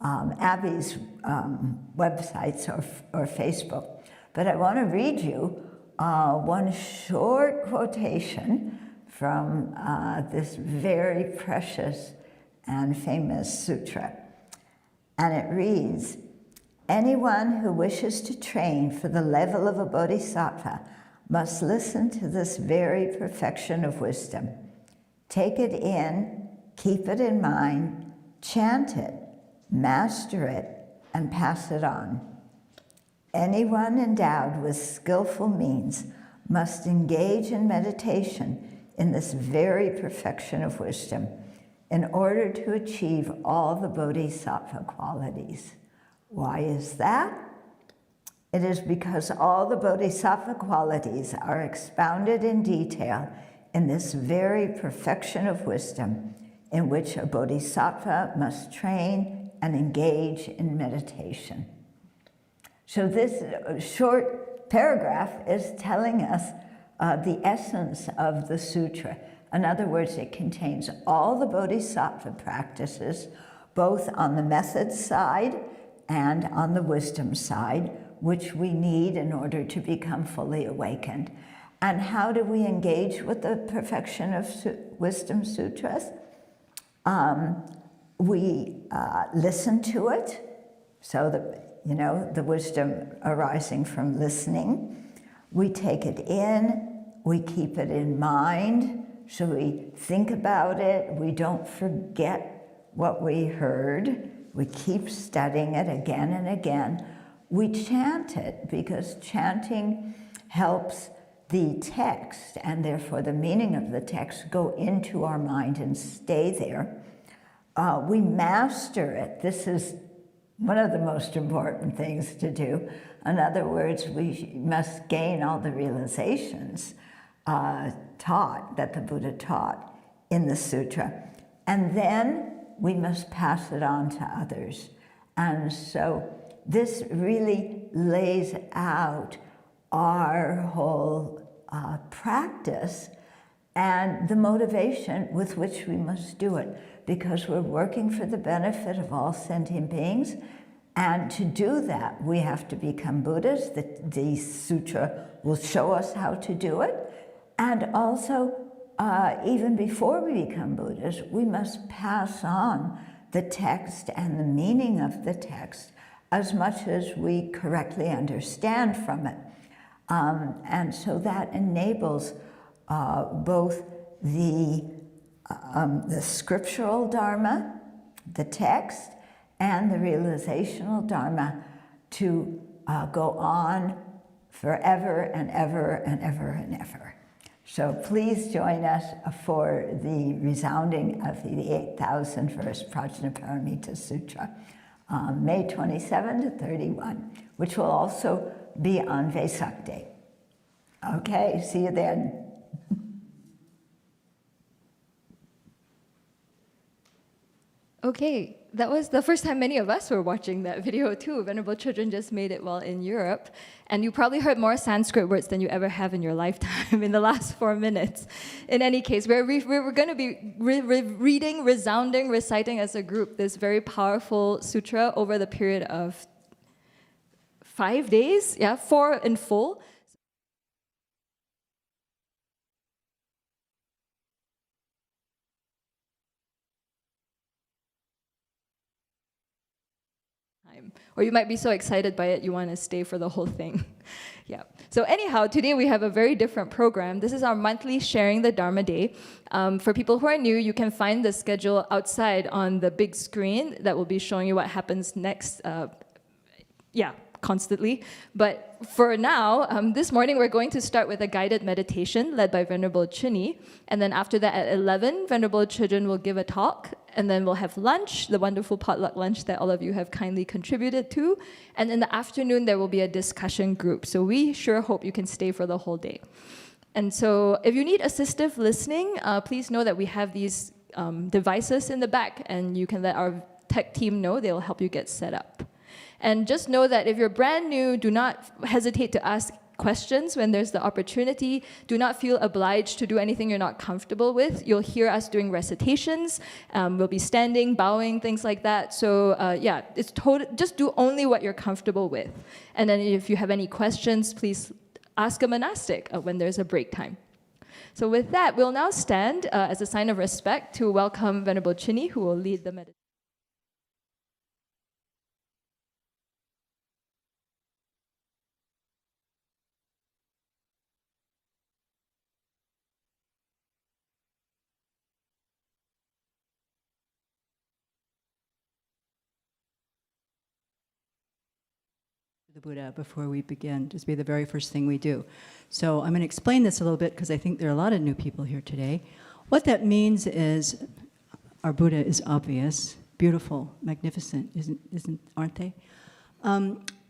Abbey's websites or Facebook. But I want to read you one short quotation from this very precious and famous sutra. And it reads, "Anyone who wishes to train for the level of a bodhisattva must listen to this very perfection of wisdom. Take it in, keep it in mind, chant it, master it, and pass it on. Anyone endowed with skillful means must engage in meditation in this very perfection of wisdom in order to achieve all the bodhisattva qualities." Why is that? It is because all the bodhisattva qualities are expounded in detail in this very perfection of wisdom in which a bodhisattva must train and engage in meditation. So this short paragraph is telling us the essence of the sutra. In other words, it contains all the bodhisattva practices, both on the method side and on the wisdom side, which we need in order to become fully awakened. And how do we engage with the perfection of wisdom sutras? We listen to it, so that, the wisdom arising from listening. We take it in, we keep it in mind, so we think about it, we don't forget what we heard, we keep studying it again and again. We chant it because chanting helps the text, and therefore the meaning of the text, go into our mind and stay there. We master it. This is one of the most important things to do. In other words, we must gain all the realizations that the Buddha taught in the sutra. And then we must pass it on to others. And so this really lays out our whole practice and the motivation with which we must do it, because we're working for the benefit of all sentient beings. And to do that, we have to become Buddhas. The sutra will show us how to do it. And also, even before we become Buddhas, we must pass on the text and the meaning of the text as much as we correctly understand from it. And so that enables both the scriptural dharma, the text, and the realizational dharma to go on forever and ever and ever and ever. So please join us for the resounding of the 8,000 verse Prajnaparamita Sutra, May 27 to 31, which will also be on Vesak Day. Okay, see you then. Okay, that was the first time many of us were watching that video too. Venerable Chodron just made it while in Europe. And you probably heard more Sanskrit words than you ever have in your lifetime in the last 4 minutes. In any case, we're going to be reading, resounding, reciting as a group this very powerful sutra over the period of 5 days, 4 in full. Or you might be so excited by it, you want to stay for the whole thing. Yeah. So anyhow, today we have a very different program. This is our monthly Sharing the Dharma Day. For people who are new, you can find the schedule outside on the big screen that will be showing you what happens next. Constantly. But for now, this morning we're going to start with a guided meditation led by Venerable Chonyi. And then after that at 11, Venerable Chodron will give a talk. And then we'll have lunch, the wonderful potluck lunch that all of you have kindly contributed to. And in the afternoon, there will be a discussion group. So we sure hope you can stay for the whole day. And so if you need assistive listening, please know that we have these devices in the back, and you can let our tech team know. They'll help you get set up. And just know that if you're brand new, do not hesitate to ask questions when there's the opportunity. Do not feel obliged to do anything you're not comfortable with. You'll hear us doing recitations. We'll be standing, bowing, things like that. So yeah, just do only what you're comfortable with. And then if you have any questions, please ask a monastic when there's a break time. So with that, we'll now stand as a sign of respect to welcome Venerable Chonyi, who will lead the meditation. The Buddha before we begin, just be the very first thing we do. So I'm going to explain this a little bit because I think there are a lot of new people here today. What that means is our Buddha is obvious, beautiful, magnificent, aren't they?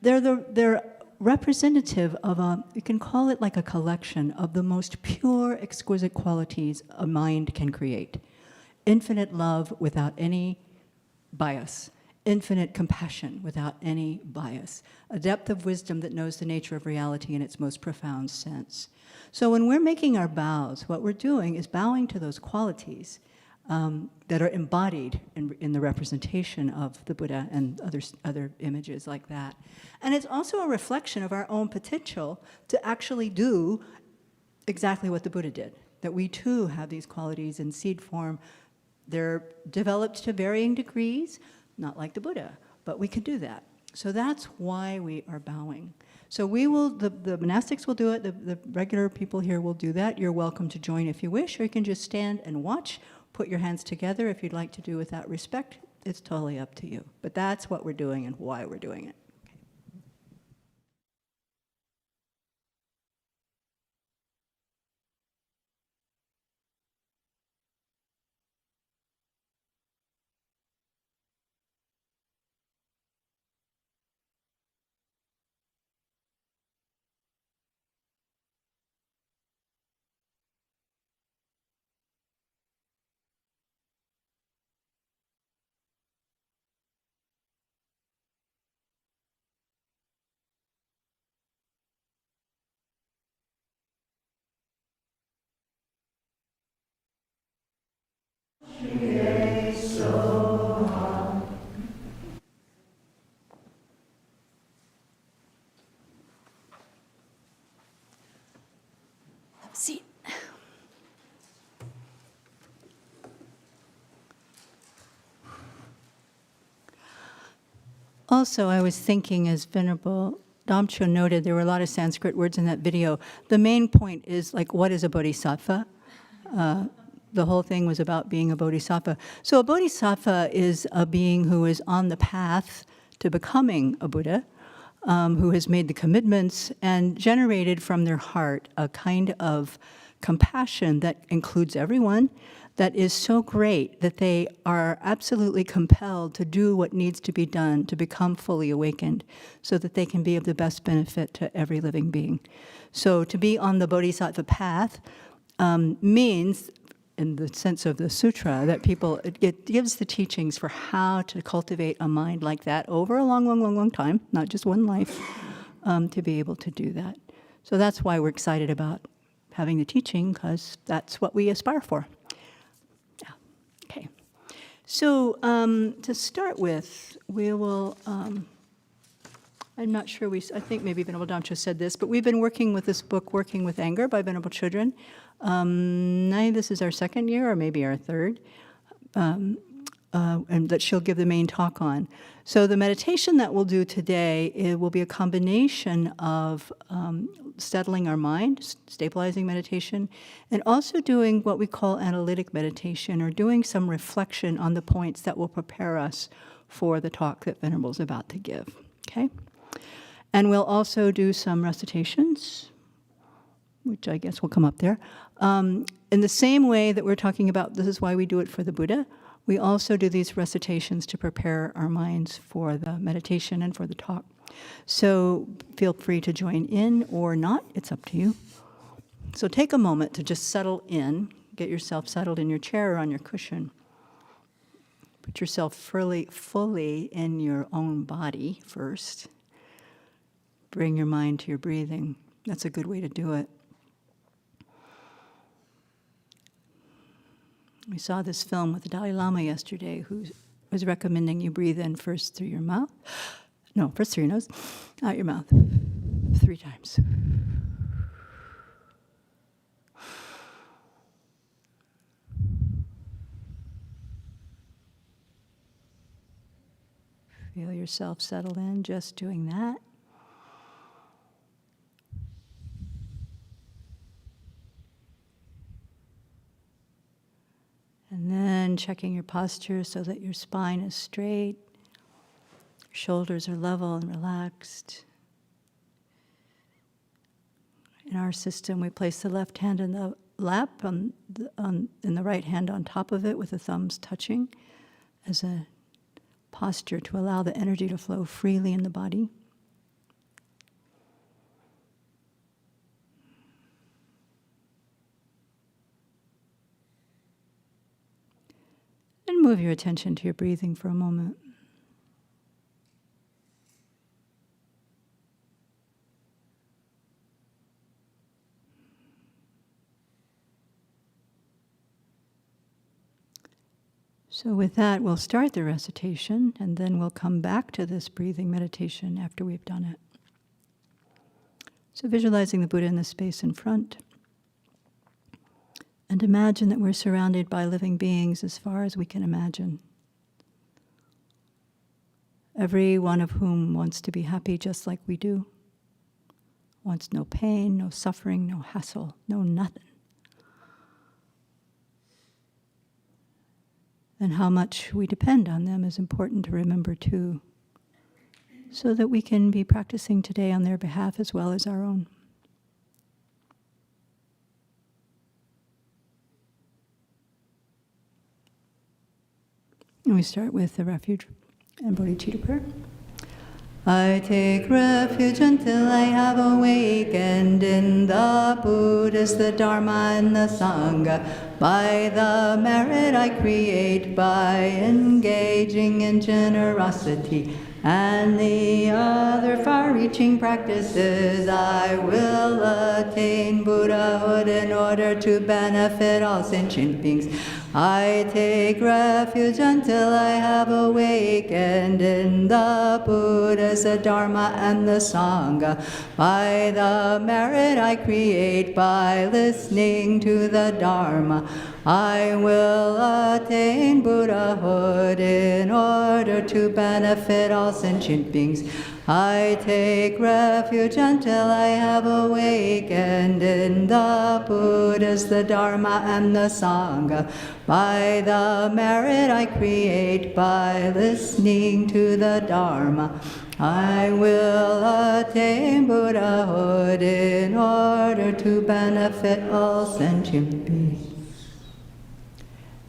They're representative of you can call it like a collection of the most pure, exquisite qualities a mind can create. Infinite love without any bias. Infinite compassion without any bias, a depth of wisdom that knows the nature of reality in its most profound sense. So when we're making our bows, what we're doing is bowing to those qualities that are embodied in the representation of the Buddha and other images like that. And it's also a reflection of our own potential to actually do exactly what the Buddha did, that we too have these qualities in seed form. They're developed to varying degrees, not like the Buddha, but we can do that. So that's why we are bowing. So we will, the monastics will do it, the regular people here will do that. You're welcome to join if you wish, or you can just stand and watch, put your hands together if you'd like to do with that respect. It's totally up to you. But that's what we're doing and why we're doing it. Seat. Also, I was thinking, as Venerable Damcho noted, there were a lot of Sanskrit words in that video. The main point is, like, what is a bodhisattva? The whole thing was about being a bodhisattva. So a bodhisattva is a being who is on the path to becoming a Buddha, who has made the commitments and generated from their heart a kind of compassion that includes everyone, that is so great that they are absolutely compelled to do what needs to be done to become fully awakened so that they can be of the best benefit to every living being. So to be on the bodhisattva path means, in the sense of the sutra, that it gives the teachings for how to cultivate a mind like that over a long, long, long, long time, not just one life, to be able to do that. So that's why we're excited about having the teaching, because that's what we aspire for. Yeah. Okay. So to start with, we will, I'm not sure, I think maybe Venerable Damcho said this, but we've been working with this book, Working with Anger by Venerable Chodron. This is our second year, or maybe our third, and that she'll give the main talk on. So the meditation that we'll do today, it will be a combination of settling our mind, stabilizing meditation, and also doing what we call analytic meditation, or doing some reflection on the points that will prepare us for the talk that Venerable's about to give, okay? And we'll also do some recitations, which I guess will come up there. In the same way that we're talking about, this is why we do it for the Buddha, we also do these recitations to prepare our minds for the meditation and for the talk. So feel free to join in or not, it's up to you. So take a moment to just settle in, get yourself settled in your chair or on your cushion. Put yourself fully in your own body first. Bring your mind to your breathing. That's a good way to do it. We saw this film with the Dalai Lama yesterday, who was recommending you breathe in first through your mouth. No, first through your nose, out your mouth. 3 times. Feel yourself settle in just doing that. And then checking your posture so that your spine is straight, your shoulders are level and relaxed. In our system, we place the left hand in the lap and the right hand on top of it with the thumbs touching as a posture to allow the energy to flow freely in the body. And move your attention to your breathing for a moment. So with that, we'll start the recitation, and then we'll come back to this breathing meditation after we've done it. So visualizing the Buddha in the space in front. And imagine that we're surrounded by living beings as far as we can imagine. Every one of whom wants to be happy just like we do. Wants no pain, no suffering, no hassle, no nothing. And how much we depend on them is important to remember too, so that we can be practicing today on their behalf as well as our own. And we start with the refuge and bodhicitta prayer. I take refuge until I have awakened in the Buddhas, the Dharma, and the Sangha. By the merit I create by engaging in generosity and the other far-reaching practices, I will attain Buddhahood in order to benefit all sentient beings. I take refuge until I have awakened in the Buddhas, the Dharma, and the Sangha. By the merit I create by listening to the Dharma, I will attain Buddhahood in order to benefit all sentient beings. I take refuge until I have awakened in the Buddhas, the Dharma, and the Sangha. By the merit I create by listening to the Dharma, I will attain Buddhahood in order to benefit all sentient beings.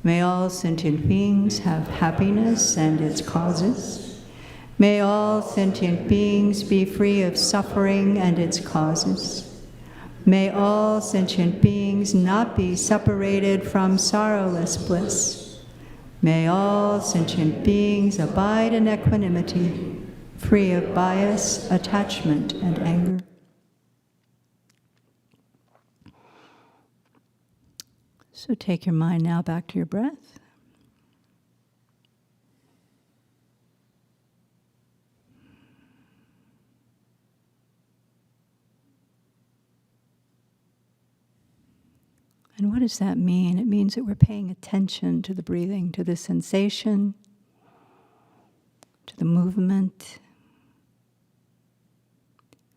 May all sentient beings have happiness and its causes. May all sentient beings be free of suffering and its causes. May all sentient beings not be separated from sorrowless bliss. May all sentient beings abide in equanimity, free of bias, attachment, and anger. So take your mind now back to your breath. And what does that mean? It means that we're paying attention to the breathing, to the sensation, to the movement.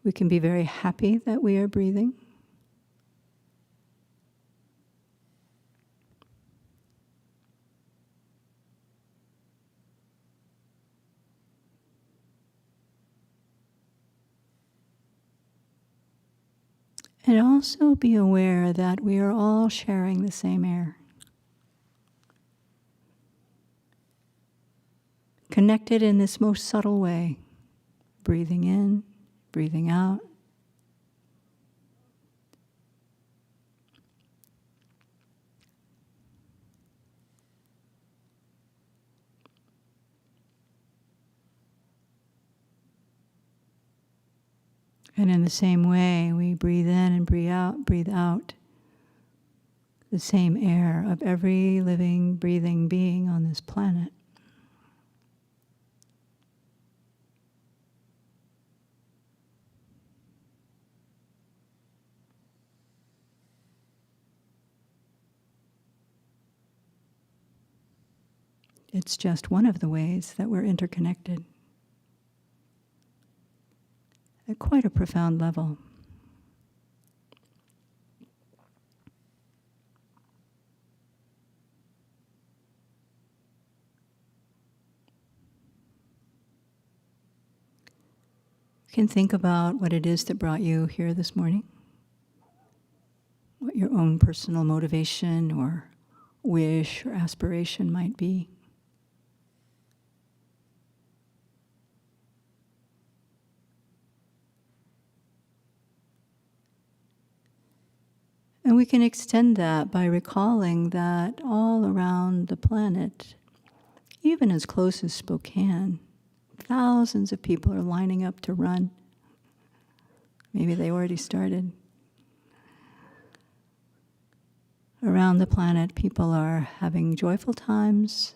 We can be very happy that we are breathing. And also be aware that we are all sharing the same air. Connected in this most subtle way, breathing in, breathing out. And in the same way, we breathe in and breathe out the same air of every living, breathing being on this planet. It's just one of the ways that we're interconnected at quite a profound level. You can think about what it is that brought you here this morning, what your own personal motivation or wish or aspiration might be. And we can extend that by recalling that all around the planet, even as close as Spokane, thousands of people are lining up to run. Maybe they already started. Around the planet, people are having joyful times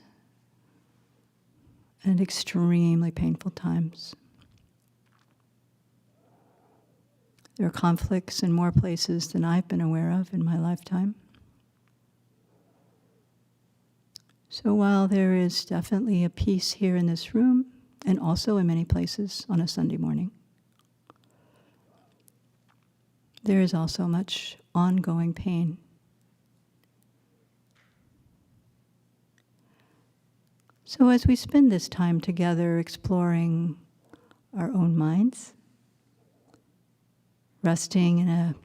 and extremely painful times. There are conflicts in more places than I've been aware of in my lifetime. So while there is definitely a peace here in this room, and also in many places on a Sunday morning, there is also much ongoing pain. So as we spend this time together exploring our own minds, resting in a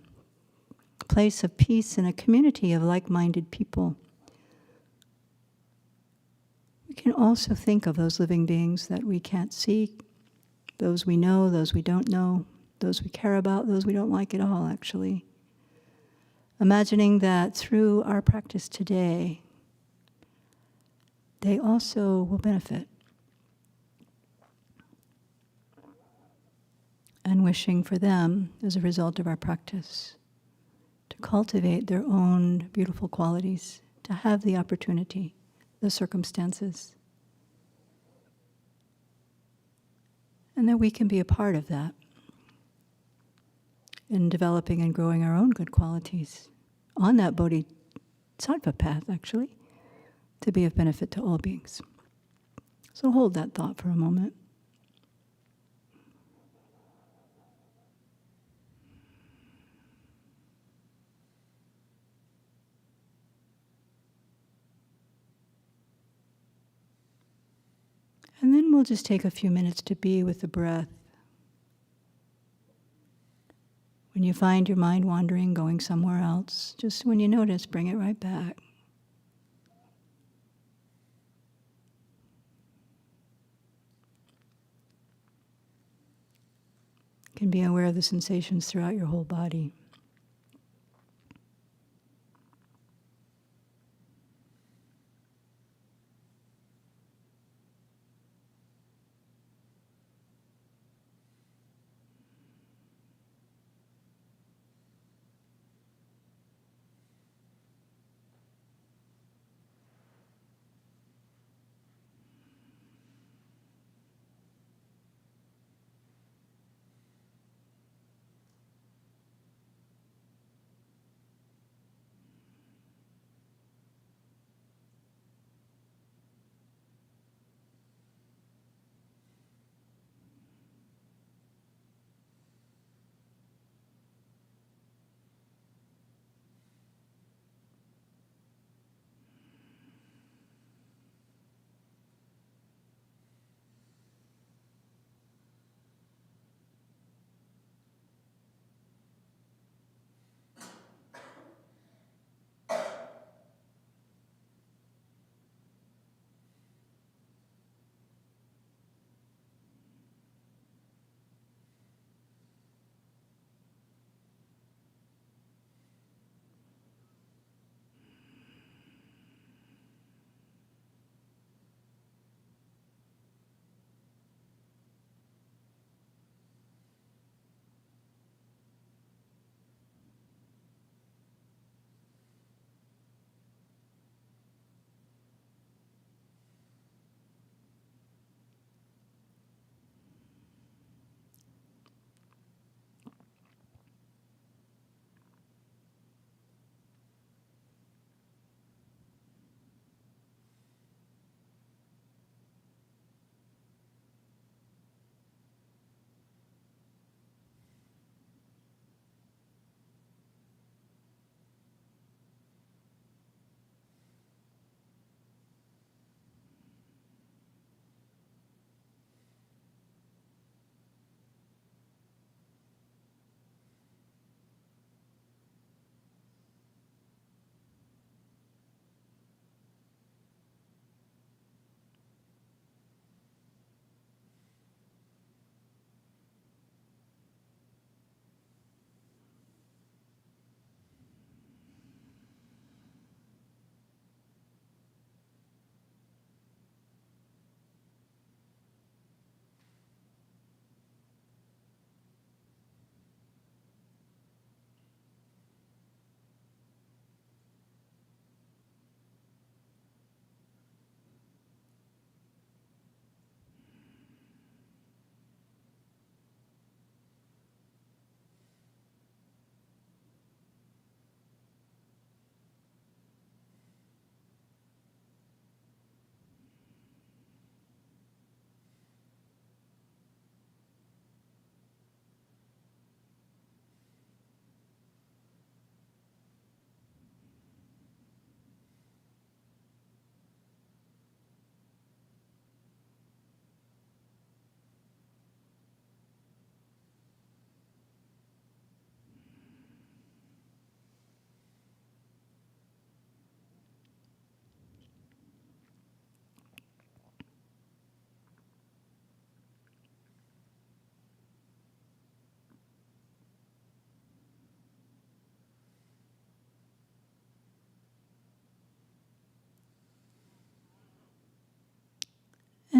place of peace in a community of like-minded people, we can also think of those living beings that we can't see, those we know, those we don't know, those we care about, those we don't like at all, actually. Imagining that through our practice today, they also will benefit. And wishing for them, as a result of our practice, to cultivate their own beautiful qualities, to have the opportunity, the circumstances, and that we can be a part of that in developing and growing our own good qualities on that bodhisattva path, actually, to be of benefit to all beings. So hold that thought for a moment. And then we'll just take a few minutes to be with the breath. When you find your mind wandering, going somewhere else, just when you notice, bring it right back. You can be aware of the sensations throughout your whole body.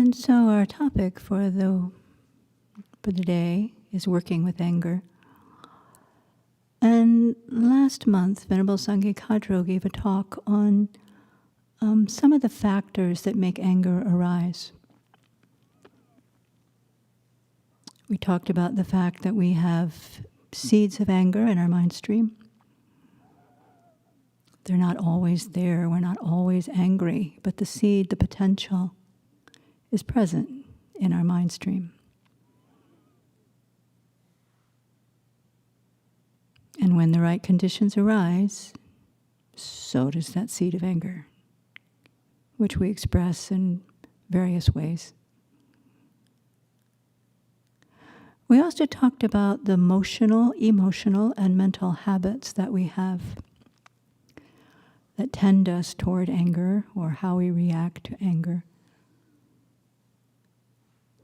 And so our topic for the day is working with anger. And last month, Venerable Sangye Kadro gave a talk on some of the factors that make anger arise. We talked about the fact that we have seeds of anger in our mind stream. They're not always there. We're not always angry, but the seed, the potential, is present in our mind stream. And when the right conditions arise, so does that seed of anger, which we express in various ways. We also talked about the emotional, and mental habits that we have that tend us toward anger or how we react to anger.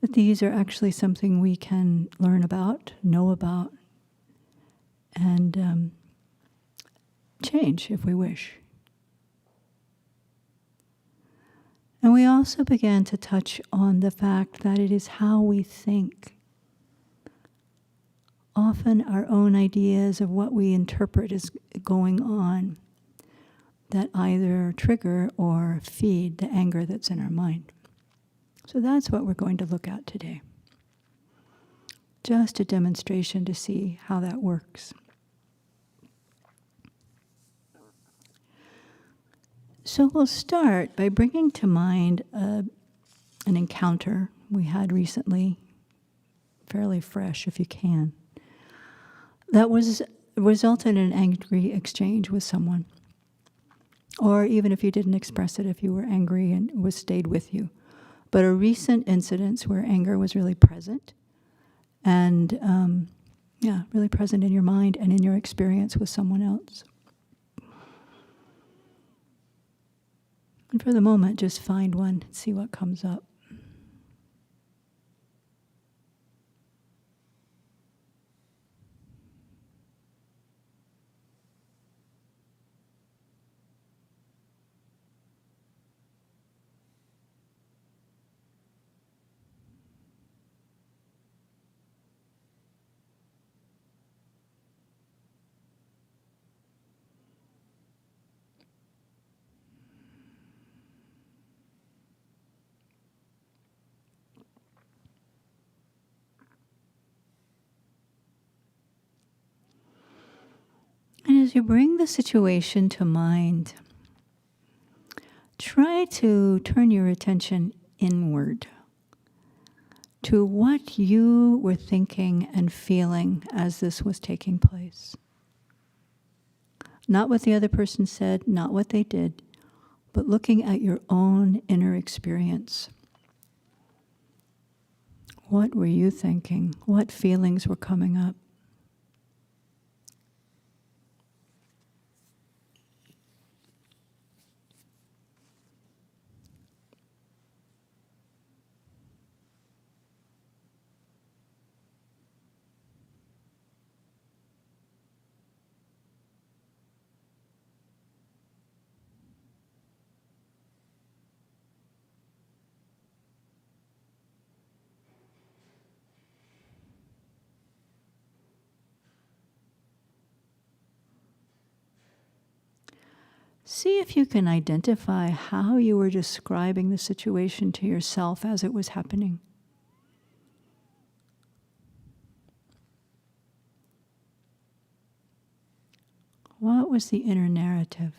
That these are actually something we can learn about, know about, and change if we wish. And we also began to touch on the fact that it is how we think. Often our own ideas of what we interpret is going on that either trigger or feed the anger that's in our mind. So that's what we're going to look at today. Just a demonstration to see how that works. So we'll start by bringing to mind an encounter we had recently, fairly fresh if you can, that resulted in an angry exchange with someone. Or even if you didn't express it, if you were angry and it stayed with you. But a recent incident where anger was really present and, really present in your mind and in your experience with someone else. And for the moment, just find one and see what comes up. And as you bring the situation to mind, try to turn your attention inward to what you were thinking and feeling as this was taking place. Not what the other person said, not what they did, but looking at your own inner experience. What were you thinking? What feelings were coming up? See if you can identify how you were describing the situation to yourself as it was happening. What was the inner narrative?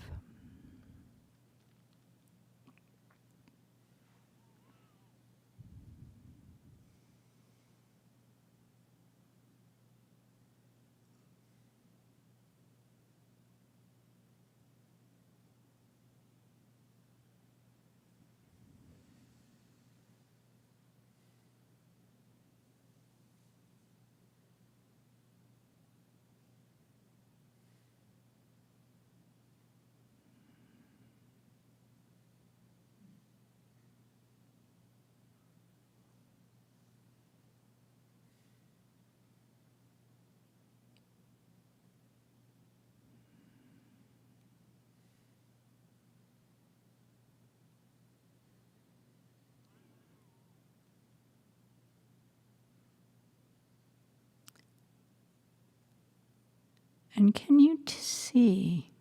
And can you see,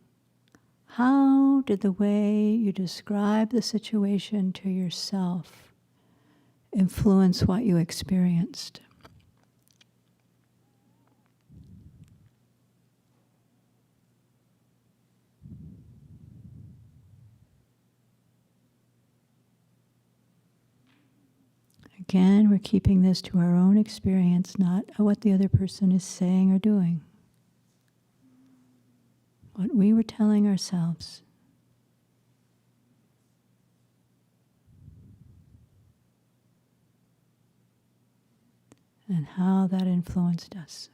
how did the way you describe the situation to yourself influence what you experienced? Again, we're keeping this to our own experience, not what the other person is saying or doing. What we were telling ourselves. And how that influenced us.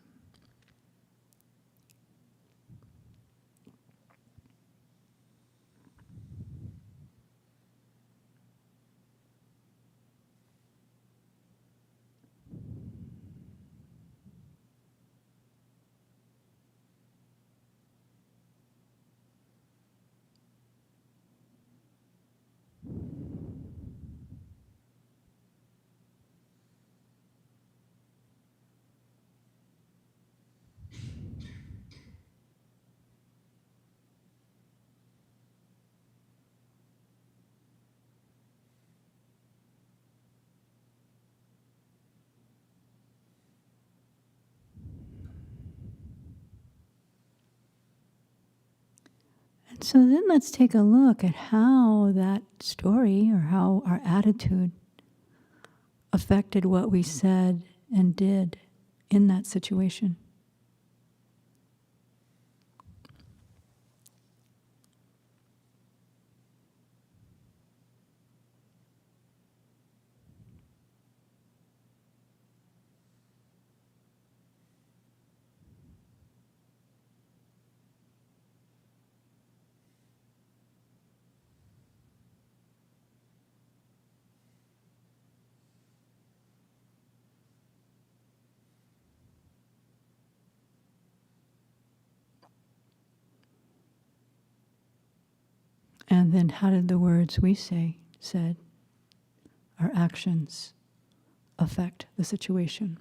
And so then let's take a look at how that story or how our attitude affected what we said and did in that situation. And then how did the words we said, our actions, affect the situation?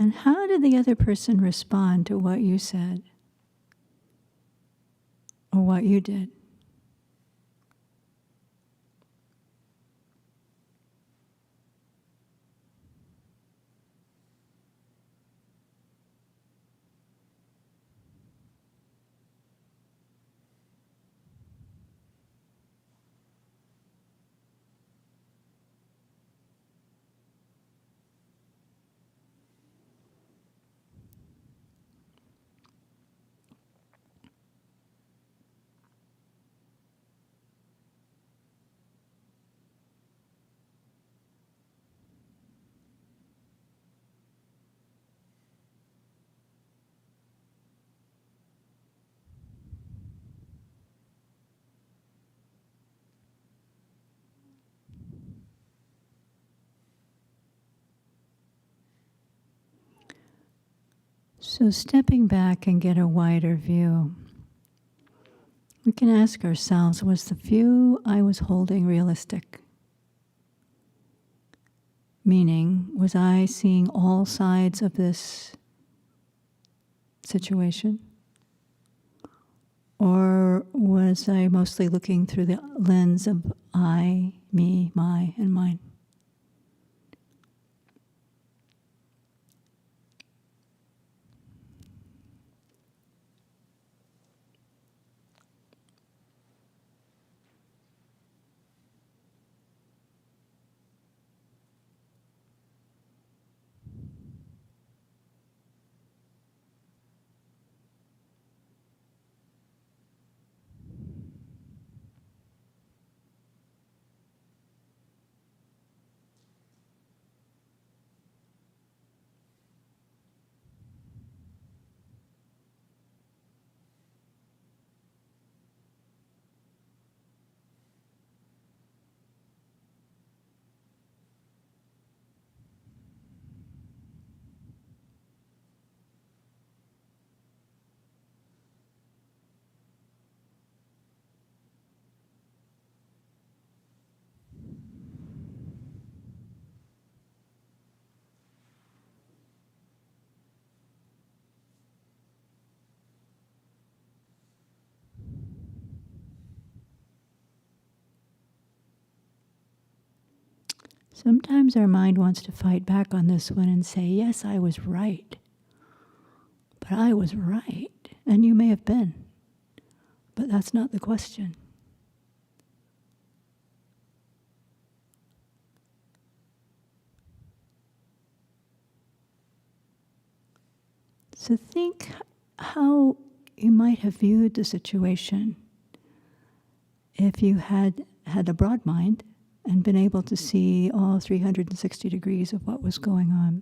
And how did the other person respond to what you said or what you did? So stepping back and get a wider view, we can ask ourselves, was the view I was holding realistic? Meaning, was I seeing all sides of this situation? Or was I mostly looking through the lens of I, me, my, and mine? Sometimes our mind wants to fight back on this one and say, yes, I was right. But I was right. And you may have been. But that's not the question. So think how you might have viewed the situation if you had had a broad mind and been able to see all 360 degrees of what was going on.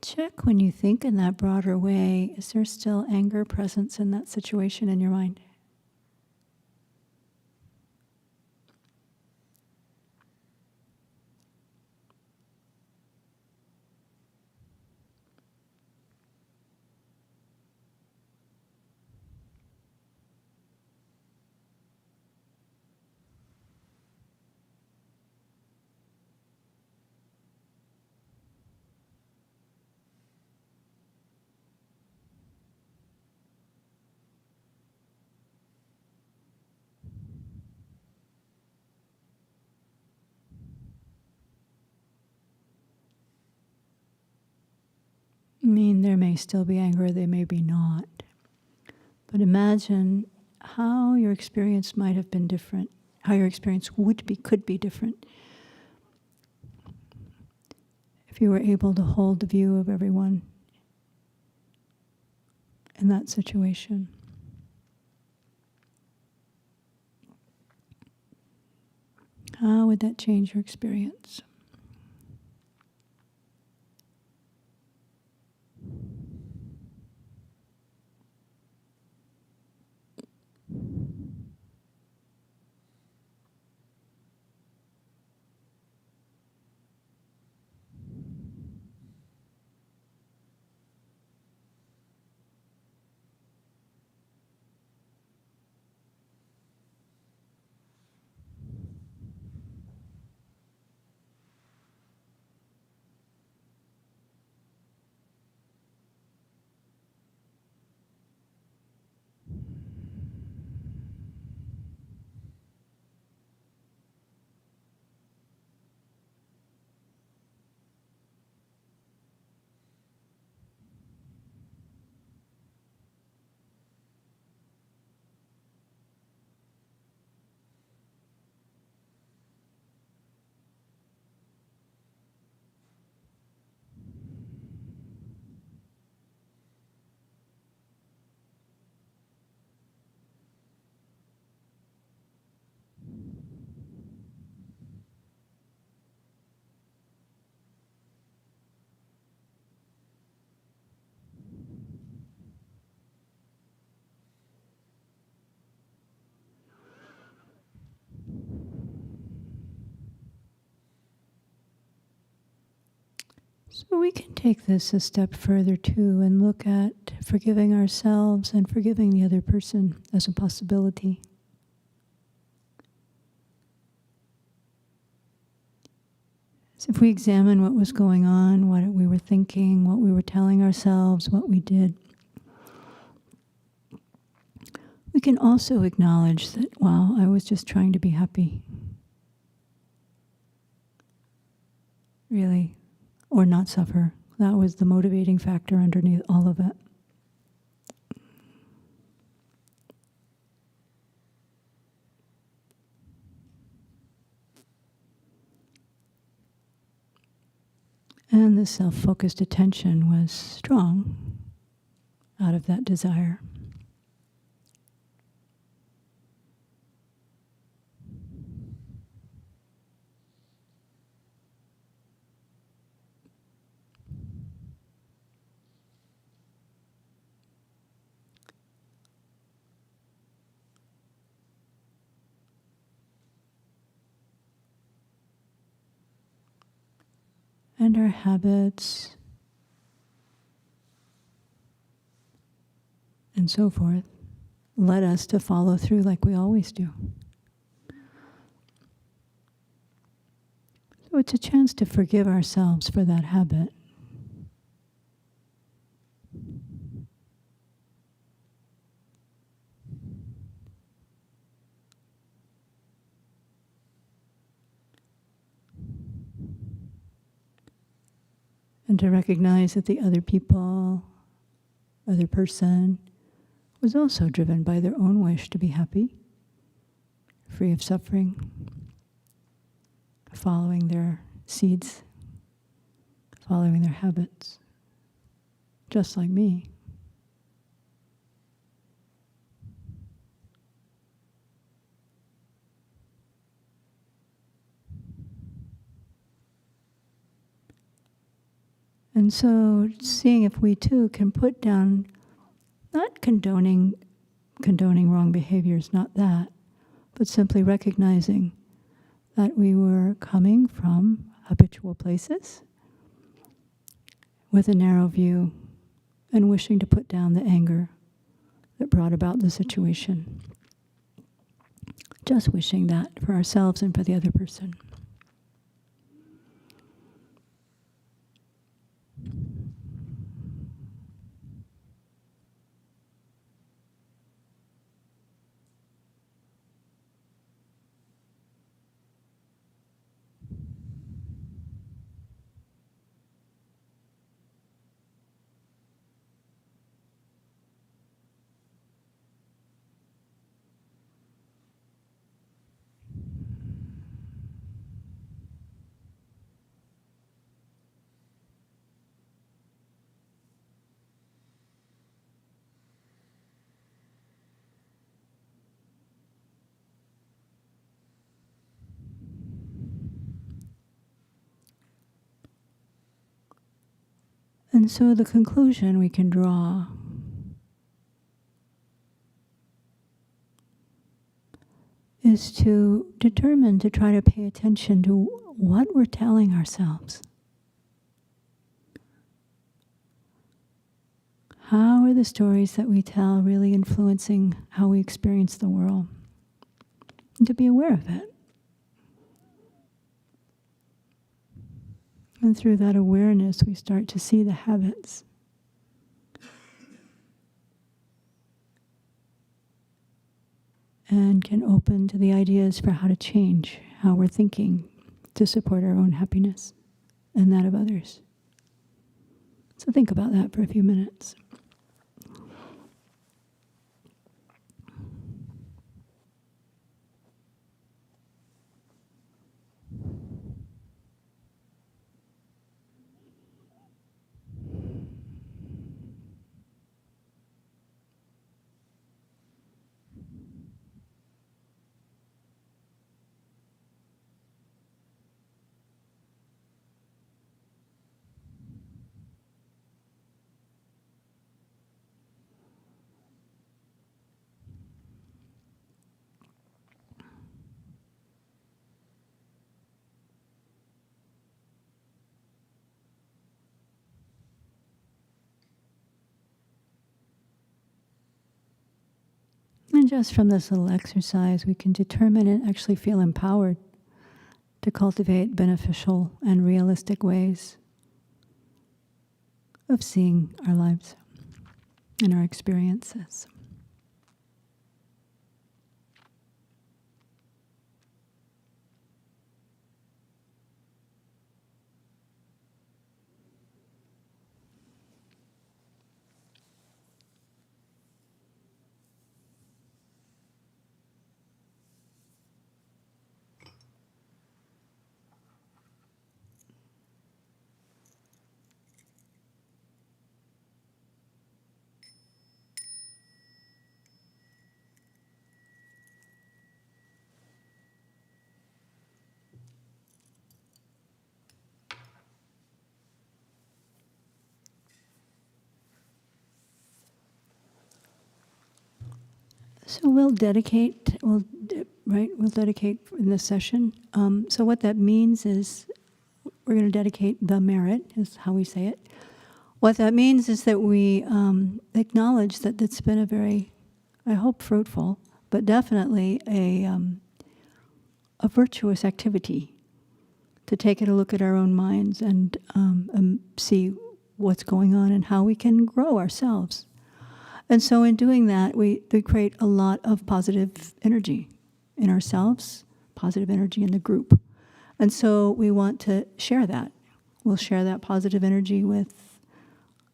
Check when you think in that broader way, is there still anger presence in that situation in your mind? I mean, there may still be anger, there may be not. But imagine how your experience might have been different, how your experience could be different if you were able to hold the view of everyone in that situation. How would that change your experience? So we can take this a step further too and look at forgiving ourselves and forgiving the other person as a possibility. So if we examine what was going on, what we were thinking, what we were telling ourselves, what we did, we can also acknowledge that, wow, I was just trying to be happy. Really. Or not suffer. That was the motivating factor underneath all of it. And the self-focused attention was strong out of that desire. And our habits and so forth led us to follow through like we always do. So it's a chance to forgive ourselves for that habit. And to recognize that the other person, was also driven by their own wish to be happy, free of suffering, following their seeds, following their habits, just like me. And so seeing if we too can put down, not condoning wrong behaviors, not that, but simply recognizing that we were coming from habitual places with a narrow view and wishing to put down the anger that brought about the situation. Just wishing that for ourselves and for the other person. And so the conclusion we can draw is to determine to try to pay attention to what we're telling ourselves. How are the stories that we tell really influencing how we experience the world? And to be aware of it. And through that awareness, we start to see the habits. And can open to the ideas for how to change how we're thinking to support our own happiness and that of others. So think about that for a few minutes. just from this little exercise, we can determine and actually feel empowered to cultivate beneficial and realistic ways of seeing our lives and our experiences. So we'll dedicate in this session. So what that means is we're going to dedicate the merit, is how we say it. What that means is that we acknowledge that it's been a very, I hope, fruitful, but definitely a virtuous activity to take a look at our own minds and see what's going on and how we can grow ourselves. And so in doing that, we create a lot of positive energy in ourselves, positive energy in the group. And so we want to share that. We'll share that positive energy with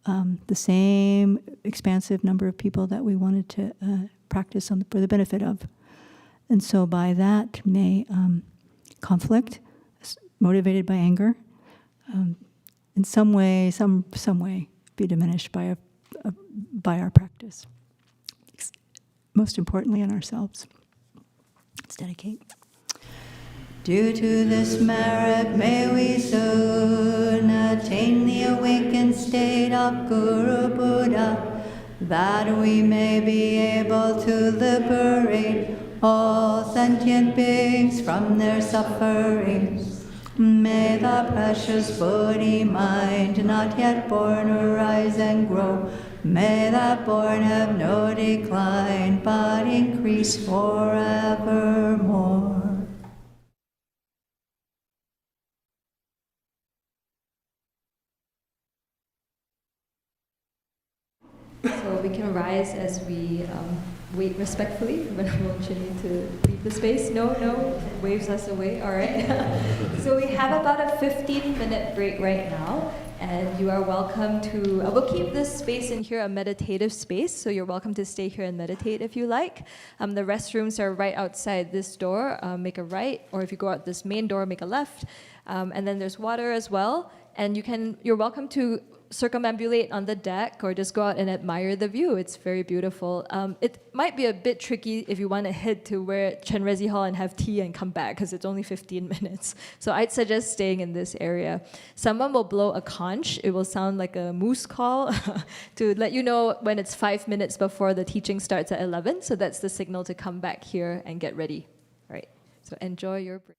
the same expansive number of people that we wanted to practice for the benefit of. And so by that may conflict, motivated by anger, in some way be diminished by our practice. Most importantly, in ourselves. Let's dedicate. Due to this merit, may we soon attain the awakened state of Guru Buddha, that we may be able to liberate all sentient beings from their sufferings. May the precious Bodhi mind not yet born arise and grow. May that born have no decline, but increase forevermore. So we can rise as we wait respectfully for Venerable Chonyi to leave the space. No, waves us away. All right. So we have about a 15-minute break right now, and you are welcome to. We'll keep this space in here a meditative space, so you're welcome to stay here and meditate if you like. The restrooms are right outside this door. Make a right, or if you go out this main door, make a left. And then there's water as well, and you're welcome to circumambulate on the deck or just go out and admire the view. It's very beautiful. It might be a bit tricky if you want to head to where Chenrezig Hall and have tea and come back, because it's only 15 minutes. So I'd suggest staying in this area. Someone will blow a conch. It will sound like a moose call to let you know when it's 5 minutes before the teaching starts at 11. So that's the signal to come back here and get ready. All right. So enjoy your break.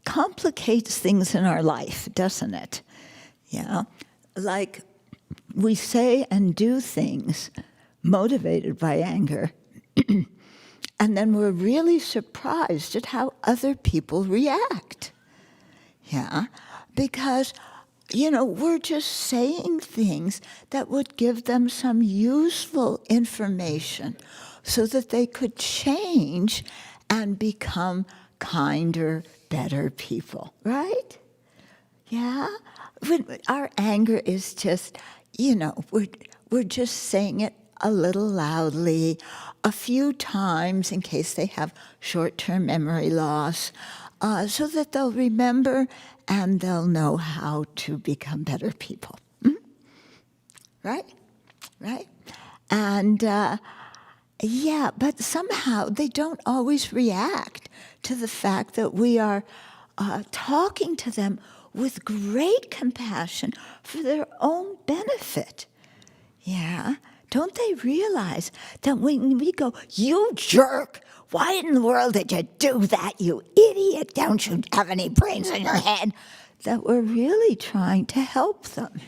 complicates things in our life, doesn't it? Yeah, like we say and do things motivated by anger, and then we're really surprised at how other people react. Yeah, because, we're just saying things that would give them some useful information so that they could change and become kinder, better people, right? Yeah? Our anger is just, we're just saying it a little loudly, a few times in case they have short-term memory loss, so that they'll remember and they'll know how to become better people. Right? Right? And but somehow they don't always react to the fact that we are talking to them with great compassion for their own benefit. Yeah? Don't they realize that when we go, "You jerk, why in the world did you do that, you idiot? Don't you have any brains in your head?" that we're really trying to help them.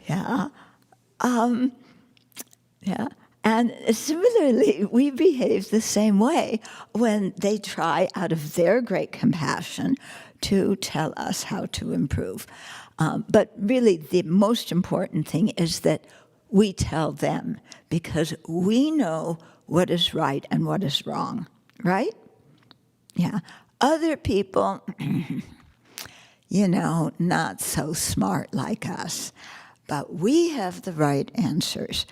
Yeah. Yeah. And similarly, we behave the same way when they try, out of their great compassion, to tell us how to improve. But really, the most important thing is that we tell them, because we know what is right and what is wrong, right? Yeah. Other people, not so smart like us, but we have the right answers.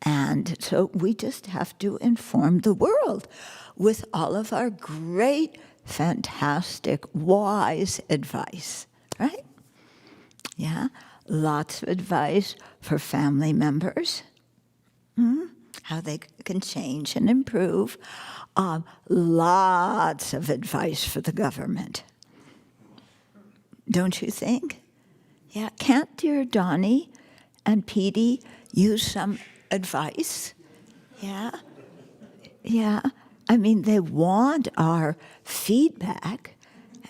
And so we just have to inform the world with all of our great, fantastic, wise advice, right? Yeah, lots of advice for family members, how they can change and improve. Lots of advice for the government. Don't you think? Yeah, can't dear Donnie and Petey use some advice? Yeah. Yeah. I mean, they want our feedback,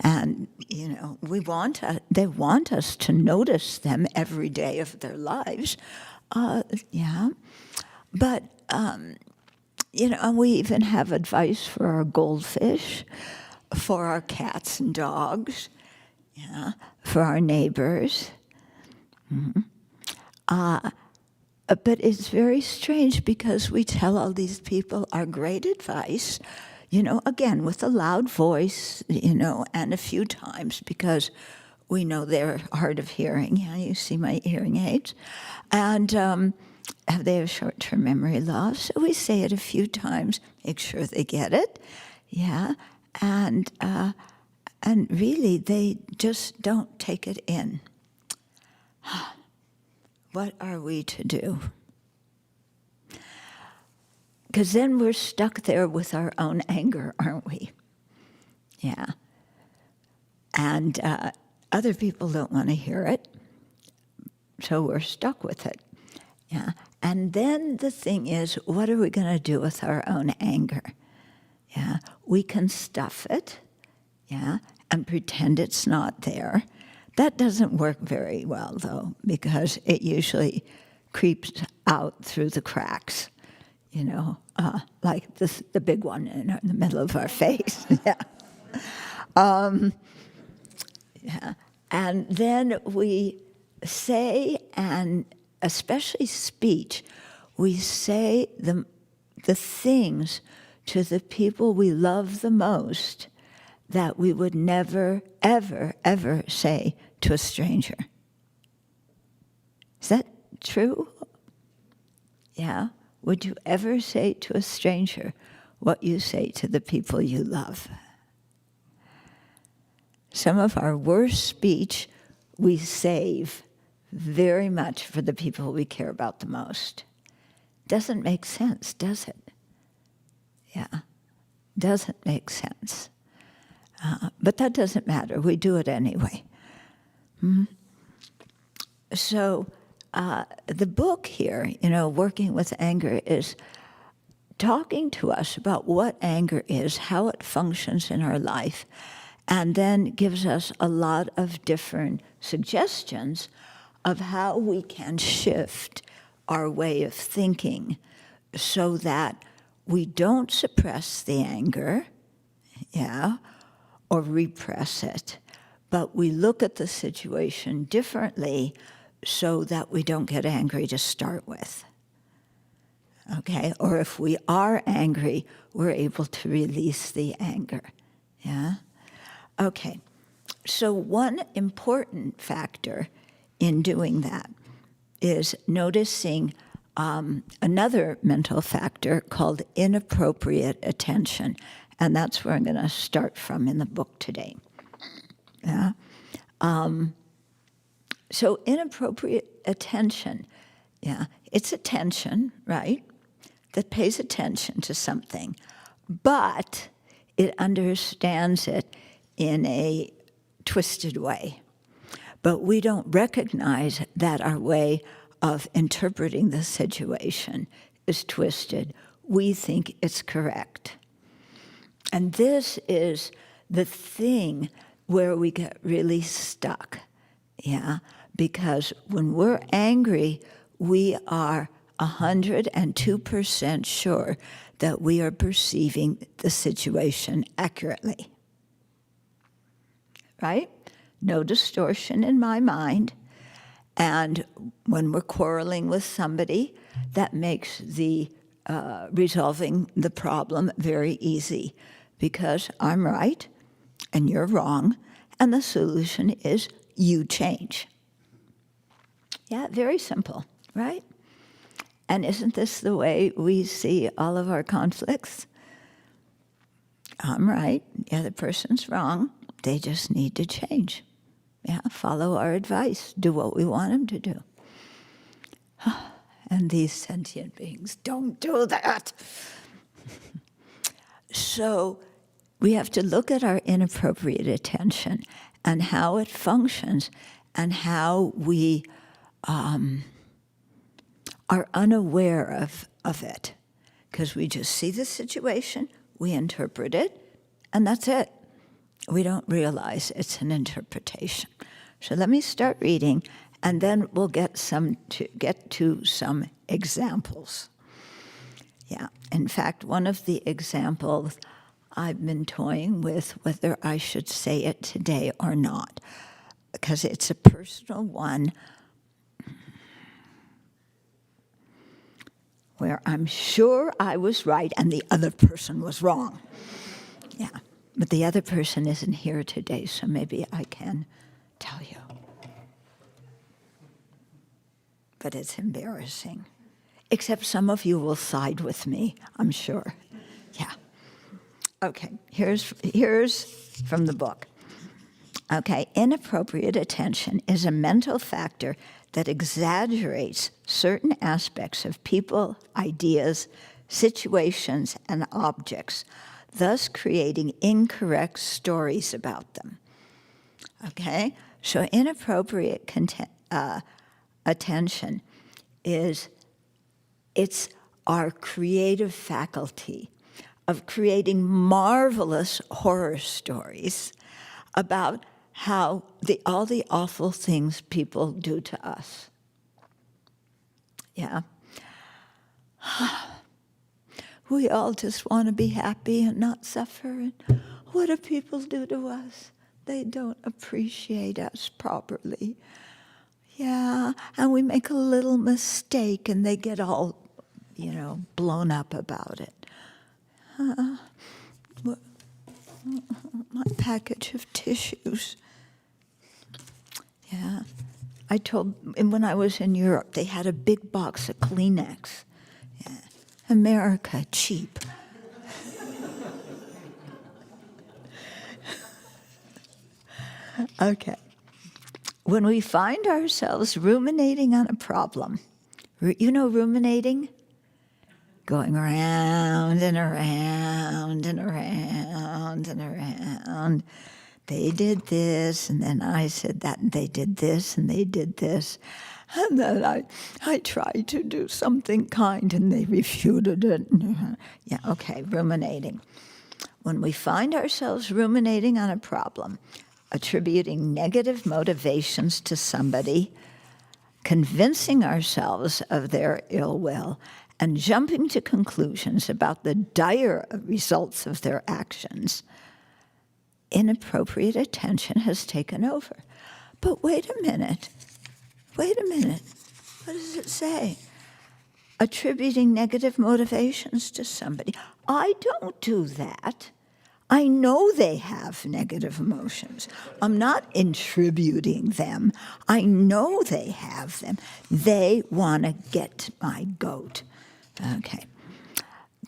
and they want us to notice them every day of their lives. Yeah. But and we even have advice for our goldfish, for our cats and dogs, for our neighbors. But it's very strange because we tell all these people our great advice, again, with a loud voice, and a few times because we know they're hard of hearing. Yeah, you see my hearing aids. And they have short-term memory loss. So we say it a few times, make sure they get it. Yeah. And really, they just don't take it in. What are we to do? Because then we're stuck there with our own anger, aren't we? Yeah. And other people don't want to hear it, so we're stuck with it. Yeah. And then the thing is, what are we going to do with our own anger? Yeah. We can stuff it, and pretend it's not there. That doesn't work very well, though, because it usually creeps out through the cracks, like the big one in the middle of our face. Yeah. And then we say, and especially speech, we say the things to the people we love the most that we would never, ever, ever say to a stranger. Is that true? Yeah? Would you ever say to a stranger what you say to the people you love? Some of our worst speech we save very much for the people we care about the most. Doesn't make sense, does it? Yeah, doesn't make sense. But that doesn't matter. We do it anyway. So the book here, Working with Anger, is talking to us about what anger is, how it functions in our life, and then gives us a lot of different suggestions of how we can shift our way of thinking so that we don't suppress the anger, or repress it, but we look at the situation differently so that we don't get angry to start with. Okay? Or if we are angry, we're able to release the anger. Yeah? Okay. So one important factor in doing that is noticing another mental factor called inappropriate attention. And that's where I'm going to start from in the book today. Yeah? So inappropriate attention, it's attention, right, that pays attention to something, but it understands it in a twisted way. But we don't recognize that our way of interpreting the situation is twisted. We think it's correct. And this is the thing where we get really stuck, because when we're angry, we are 102% sure that we are perceiving the situation accurately. Right? No distortion in my mind. And when we're quarreling with somebody, that makes the resolving the problem very easy, because I'm right and you're wrong, and the solution is you change. Yeah, very simple, right? And isn't this the way we see all of our conflicts? I'm right, the other person's wrong, they just need to change. Yeah, follow our advice, do what we want them to do. And these sentient beings don't do that. So we have to look at our inappropriate attention and how it functions and how we are unaware of it. Because we just see the situation, we interpret it, and that's it. We don't realize it's an interpretation. So let me start reading, and then we'll get to some examples. Yeah, in fact, one of the examples I've been toying with whether I should say it today or not, because it's a personal one where I'm sure I was right and the other person was wrong. Yeah, but the other person isn't here today, so maybe I can tell you. But it's embarrassing. Except some of you will side with me, I'm sure. Yeah. Okay, here's from the book. Okay, inappropriate attention is a mental factor that exaggerates certain aspects of people, ideas, situations, and objects, thus creating incorrect stories about them. Okay, so inappropriate attention it's our creative faculty of creating marvelous horror stories about how all the awful things people do to us. Yeah. We all just want to be happy and not suffer. And what do people do to us? They don't appreciate us properly. Yeah, and we make a little mistake and they get all, blown up about it. My package of tissues. Yeah. When I was in Europe, they had a big box of Kleenex. Yeah. America, cheap. Okay. When we find ourselves ruminating on a problem, ruminating? Going around and around and around and around. they did this, and then I said that, and they did this, and they did this. And then I tried to do something kind, and they refuted it. Yeah, okay, ruminating. When we find ourselves ruminating on a problem, attributing negative motivations to somebody, convincing ourselves of their ill will, and jumping to conclusions about the dire results of their actions, inappropriate attention has taken over. But wait a minute. What does it say? Attributing negative motivations to somebody. I don't do that. I know they have negative emotions. I'm not attributing them. I know they have them. They want to get my goat. Okay.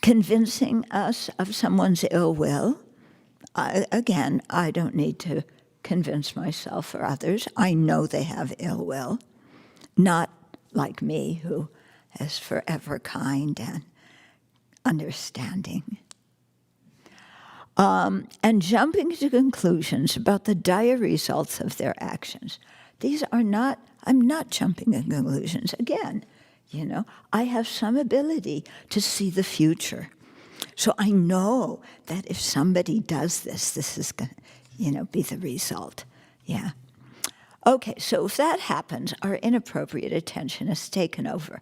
Convincing us of someone's ill will. Again, I don't need to convince myself or others. I know they have ill will. Not like me, who is forever kind and understanding. And jumping to conclusions about the dire results of their actions. I'm not jumping to conclusions. Again, I have some ability to see the future. So I know that if somebody does this, this is going to, be the result. Yeah. Okay, so if that happens, our inappropriate attention is taken over.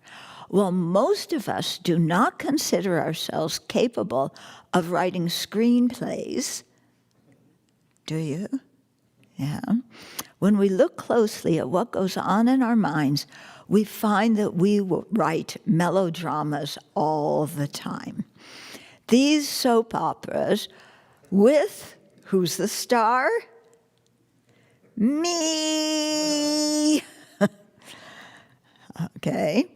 Well, most of us do not consider ourselves capable of writing screenplays. Do you? Yeah. When we look closely at what goes on in our minds, we find that we write melodramas all the time. These soap operas with, who's the star? Me! Okay,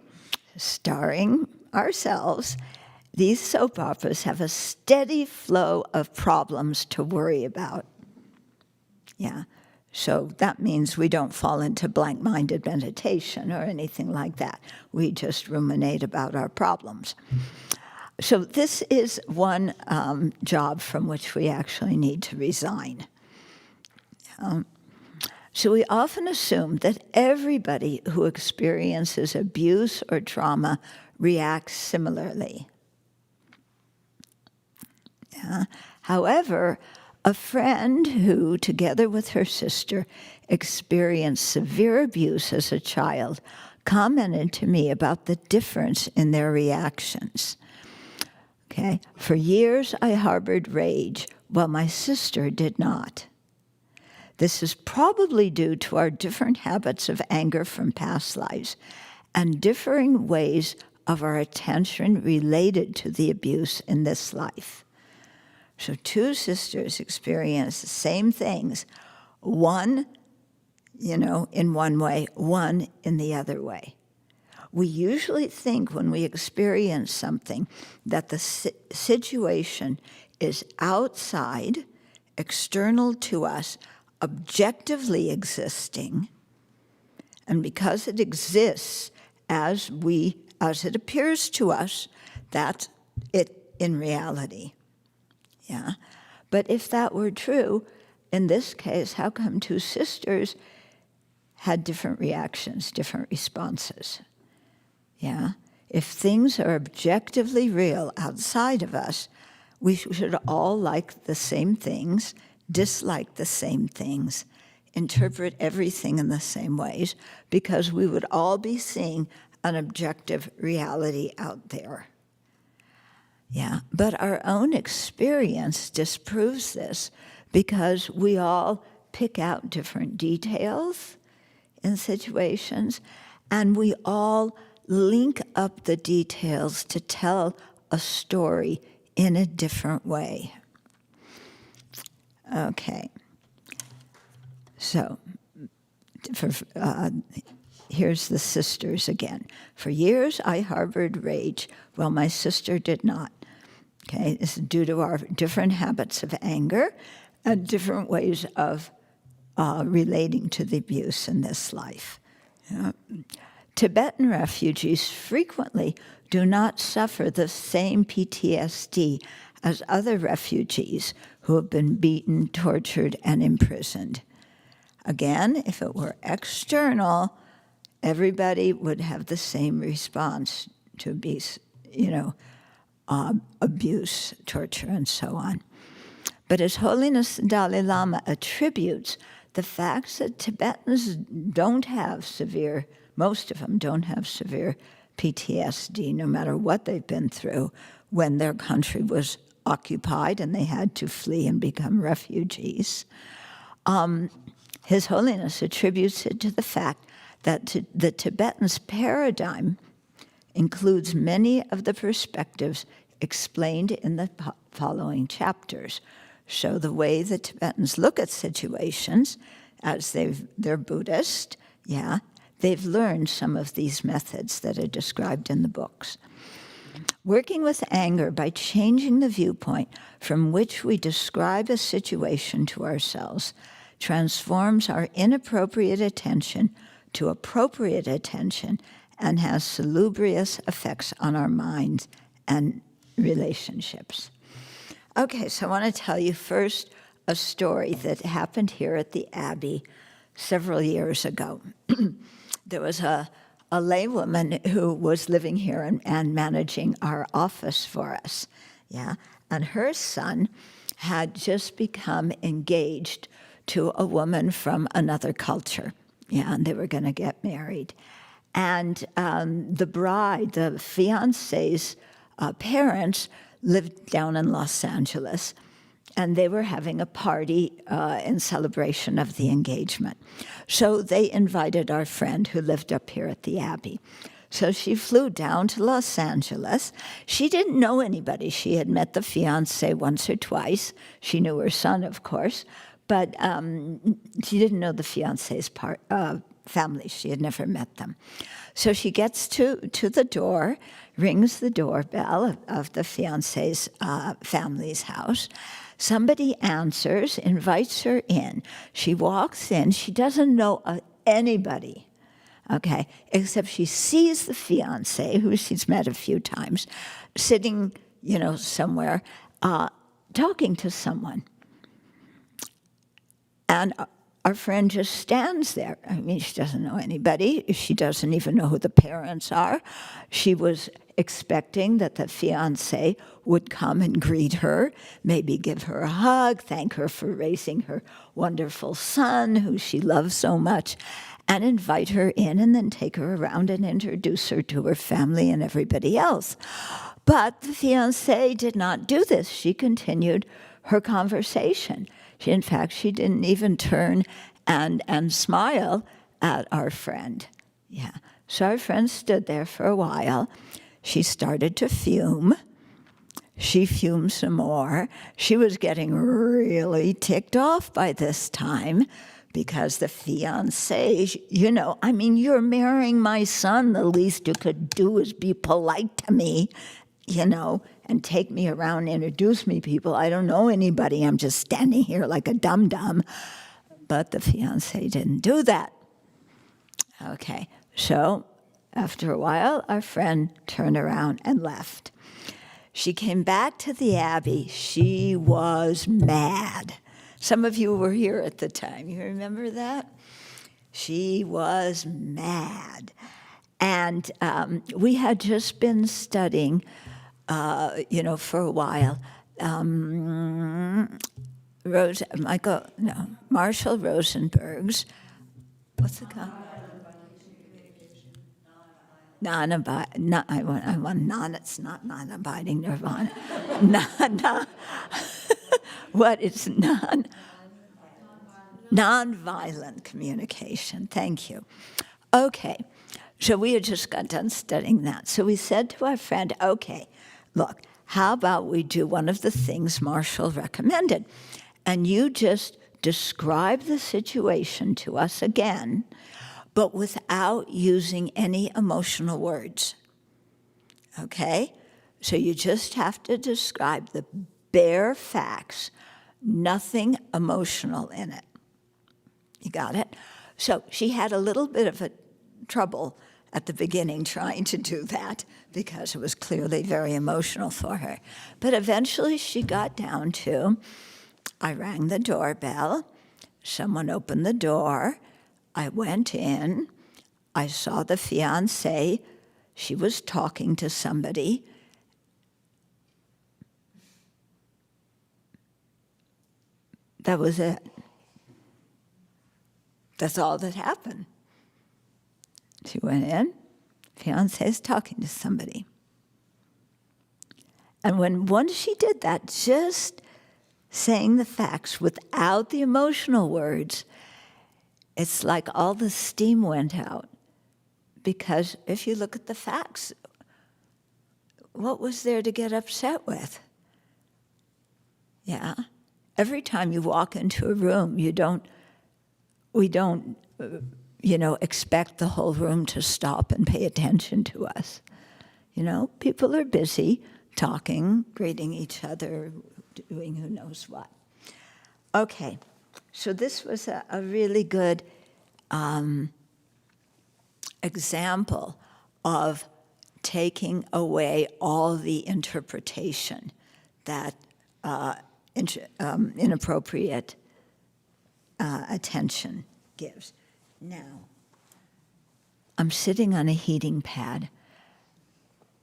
starring ourselves, these soap operas have a steady flow of problems to worry about. Yeah, so that means we don't fall into blank-minded meditation or anything like that. We just ruminate about our problems. So this is one job from which we actually need to resign. So we often assume that everybody who experiences abuse or trauma reacts similarly. Yeah. However, a friend who, together with her sister, experienced severe abuse as a child commented to me about the difference in their reactions. Okay, for years I harbored rage, while my sister did not. This is probably due to our different habits of anger from past lives and differing ways of our attention related to the abuse in this life. So two sisters experience the same things, one, in one way, one in the other way. We usually think when we experience something that the situation is outside, external to us, objectively existing, and because it exists as it appears to us, that's it in reality. Yeah. But if that were true, in this case, how come two sisters had different reactions, different responses? Yeah. If things are objectively real outside of us, we should all like the same things, dislike the same things, interpret everything in the same ways, because we would all be seeing an objective reality out there. Yeah, but our own experience disproves this, because we all pick out different details in situations, and we all link up the details to tell a story in a different way. Okay, so here's the sisters again. For years, I harbored rage, while my sister did not. Okay, this is due to our different habits of anger and different ways of relating to the abuse in this life. Yeah. Tibetan refugees frequently do not suffer the same PTSD as other refugees who have been beaten, tortured, and imprisoned. Again, if it were external, everybody would have the same response to abuse, abuse, torture, and so on. But His Holiness the Dalai Lama attributes the fact that Tibetans don't have severe, most of them don't have severe PTSD, no matter what they've been through when their country was occupied and they had to flee and become refugees. His Holiness attributes it to the fact that the Tibetan's paradigm includes many of the perspectives explained in the following chapters. So the way the Tibetans look at situations, as they're Buddhist, they've learned some of these methods that are described in the books. Working with anger by changing the viewpoint from which we describe a situation to ourselves transforms our inappropriate attention to appropriate attention and has salubrious effects on our minds and relationships. Okay, so I want to tell you first a story that happened here at the Abbey several years ago. There was a laywoman who was living here and managing our office for us, and her son had just become engaged to a woman from another culture, and they were going to get married. And the bride, the fiancé's parents lived down in Los Angeles, and they were having a party in celebration of the engagement. So they invited our friend who lived up here at the Abbey. So she flew down to Los Angeles. She didn't know anybody. She had met the fiancé once or twice. She knew her son, of course, but she didn't know the fiancé's family. She had never met them. So she gets to the door, rings the doorbell of the fiancé's family's house. Somebody answers, invites her in. She walks in. She doesn't know anybody, okay, except she sees the fiancé, who she's met a few times, sitting, somewhere, talking to someone. And our friend just stands there. I mean, she doesn't know anybody. She doesn't even know who the parents are. She was expecting that the fiancé would come and greet her, maybe give her a hug, thank her for raising her wonderful son, who she loves so much, and invite her in and then take her around and introduce her to her family and everybody else. But the fiancé did not do this. She continued her conversation. In fact, she didn't even turn and smile at our friend. So our friend stood there for a while. She started to fume. She fumed some more. She was getting really ticked off by this time because the fiancé, you're marrying my son. The least you could do is be polite to me, and take me around, introduce me people. I don't know anybody. I'm just standing here like a dum-dum. But the fiancé didn't do that. Okay, so after a while, our friend turned around and left. She came back to the Abbey. She was mad. Some of you were here at the time. You remember that? She was mad. And we had just been studying for a while, Marshall Rosenberg's, what's it called? It's not non-abiding nirvana. Non-violent communication. Thank you. Okay, so we had just got done studying that. So we said to our friend, okay, look, how about we do one of the things Marshall recommended? And you just describe the situation to us again, but without using any emotional words. Okay? So you just have to describe the bare facts, nothing emotional in it. You got it? So she had a little bit of a trouble at the beginning trying to do that because it was clearly very emotional for her. But eventually she got down to, I rang the doorbell. Someone opened the door. I went in. I saw the fiancée. She was talking to somebody. That was it. That's all that happened. She went in. Fiancé's talking to somebody. And once she did that, just saying the facts without the emotional words, it's like all the steam went out. Because if you look at the facts, what was there to get upset with? Yeah. Every time you walk into a room, we don't expect the whole room to stop and pay attention to us. People are busy talking, greeting each other, doing who knows what. Okay, so this was a really good example of taking away all the interpretation that inappropriate attention gives. Now, I'm sitting on a heating pad,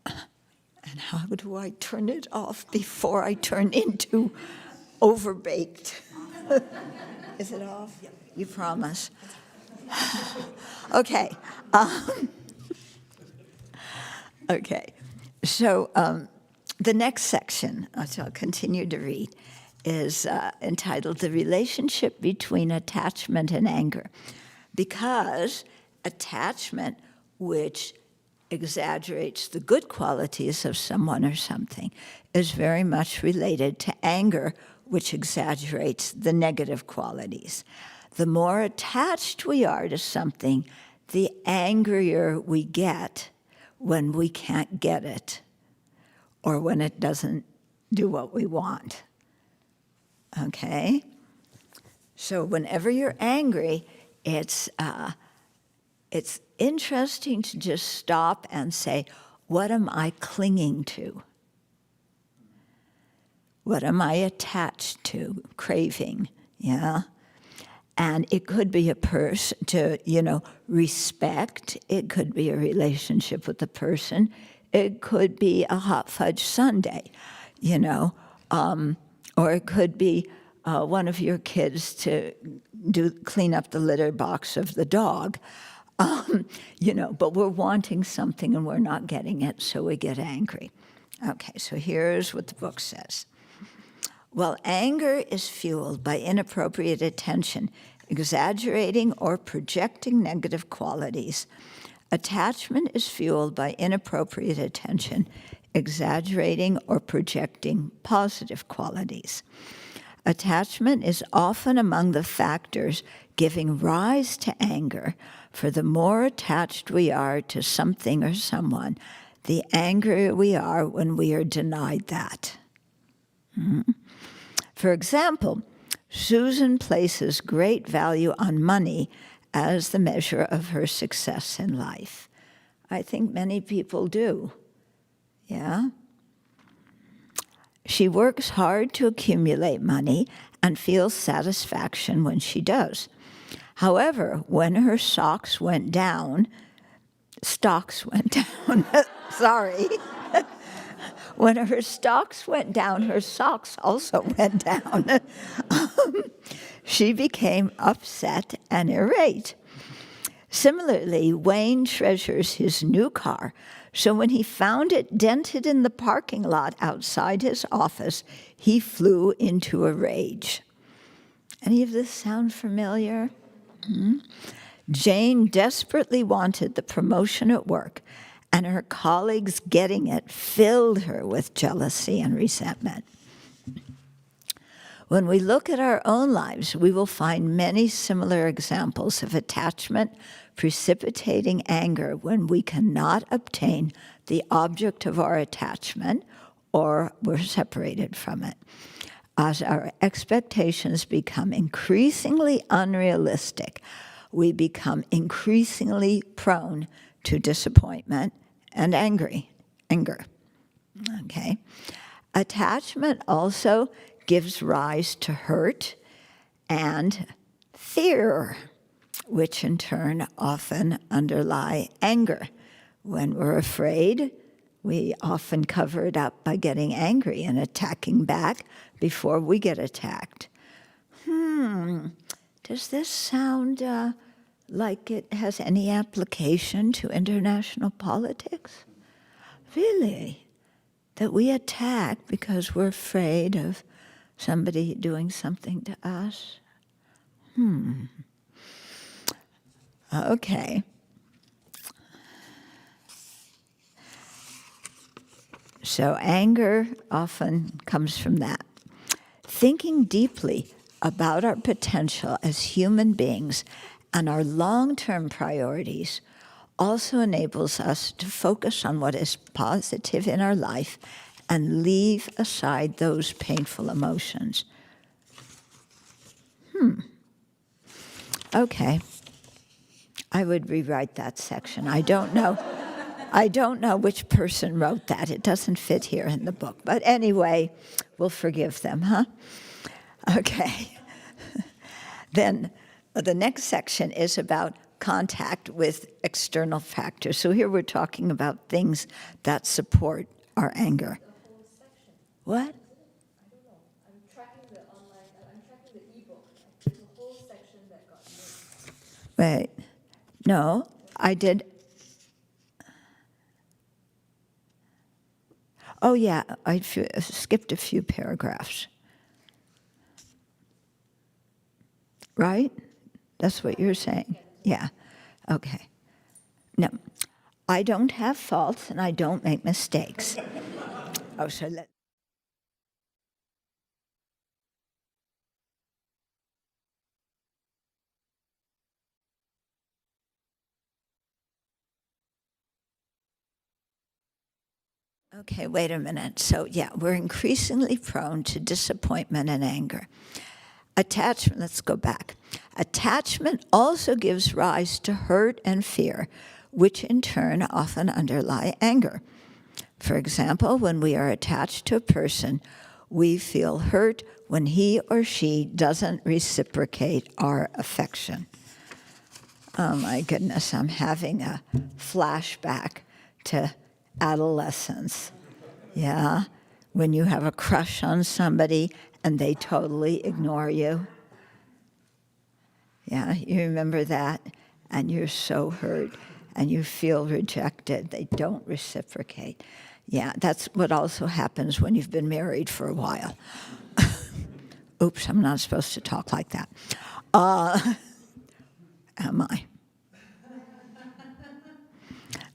and how do I turn it off before I turn into overbaked? Is it off? Yeah. You promise? Okay. Okay. So the next section, which I'll continue to read, is entitled The Relationship Between Attachment and Anger. Because attachment, which exaggerates the good qualities of someone or something, is very much related to anger, which exaggerates the negative qualities. The more attached we are to something, the angrier we get when we can't get it or when it doesn't do what we want. Okay? So whenever you're angry, it's interesting to just stop and say, what am I clinging to? What am I attached to, craving, yeah? And it could be a person to, respect. It could be a relationship with the person. It could be a hot fudge sundae, or it could be one of your kids to clean up the litter box of the dog. But we're wanting something and we're not getting it, so we get angry. Okay, so here's what the book says. Well, anger is fueled by inappropriate attention, exaggerating or projecting negative qualities. Attachment is fueled by inappropriate attention, exaggerating or projecting positive qualities. Attachment is often among the factors giving rise to anger, for the more attached we are to something or someone, the angrier we are when we are denied that. Mm-hmm. For example, Susan places great value on money as the measure of her success in life. I think many people do. Yeah? She works hard to accumulate money and feels satisfaction when she does. However, when her stocks went down, sorry. When her stocks went down, her socks also went down. She became upset and irate. Similarly, Wayne treasures his new car, so when he found it dented in the parking lot outside his office, he flew into a rage. Any of this sound familiar? Jane desperately wanted the promotion at work, and her colleagues getting it filled her with jealousy and resentment. When we look at our own lives, we will find many similar examples of attachment precipitating anger when we cannot obtain the object of our attachment or we're separated from it. As our expectations become increasingly unrealistic, we become increasingly prone to disappointment and anger. Okay? Attachment also gives rise to hurt and fear, which in turn often underlie anger. When we're afraid, we often cover it up by getting angry and attacking back before we get attacked. Does this sound like it has any application to international politics? Really? That we attack because we're afraid of somebody doing something to us? Okay. So anger often comes from that. Thinking deeply about our potential as human beings and our long-term priorities also enables us to focus on what is positive in our life and leave aside those painful emotions. Okay. I would rewrite that section. I don't know which person wrote that. It doesn't fit here in the book. But anyway, we'll forgive them, huh? Okay. Then the next section is about contact with external factors. So here we're talking about things that support our anger. The whole section. What? I don't know. I'm tracking the ebook. There's a whole section that got missed. Wait. No, I did. Oh, yeah, I skipped a few paragraphs. Right? That's what you're saying? Yeah. Okay. No, I don't have faults and I don't make mistakes. Oh, so let. Okay, wait a minute. So, yeah, we're increasingly prone to disappointment and anger. Attachment, let's go back. Attachment also gives rise to hurt and fear, which in turn often underlie anger. For example, when we are attached to a person, we feel hurt when he or she doesn't reciprocate our affection. Oh my goodness, I'm having a flashback to adolescence. Yeah, when you have a crush on somebody and they totally ignore you. Yeah, you remember that, and you're so hurt, and you feel rejected. They don't reciprocate. Yeah, that's what also happens when you've been married for a while. Oops, I'm not supposed to talk like that. Am I?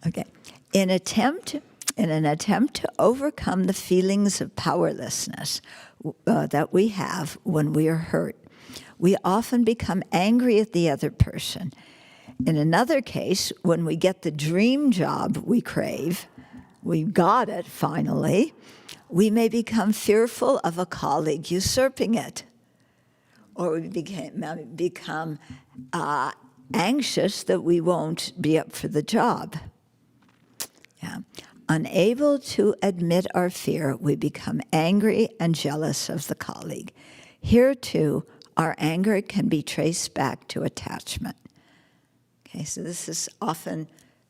Okay. In an attempt to overcome the feelings of powerlessness that we have when we are hurt, we often become angry at the other person. In another case, when we get the dream job we crave, we got it finally, we may become fearful of a colleague usurping it. Or we become anxious that we won't be up for the job. Yeah. Unable to admit our fear, we become angry and jealous of the colleague. Here, too, our anger can be traced back to attachment. Okay, so this is often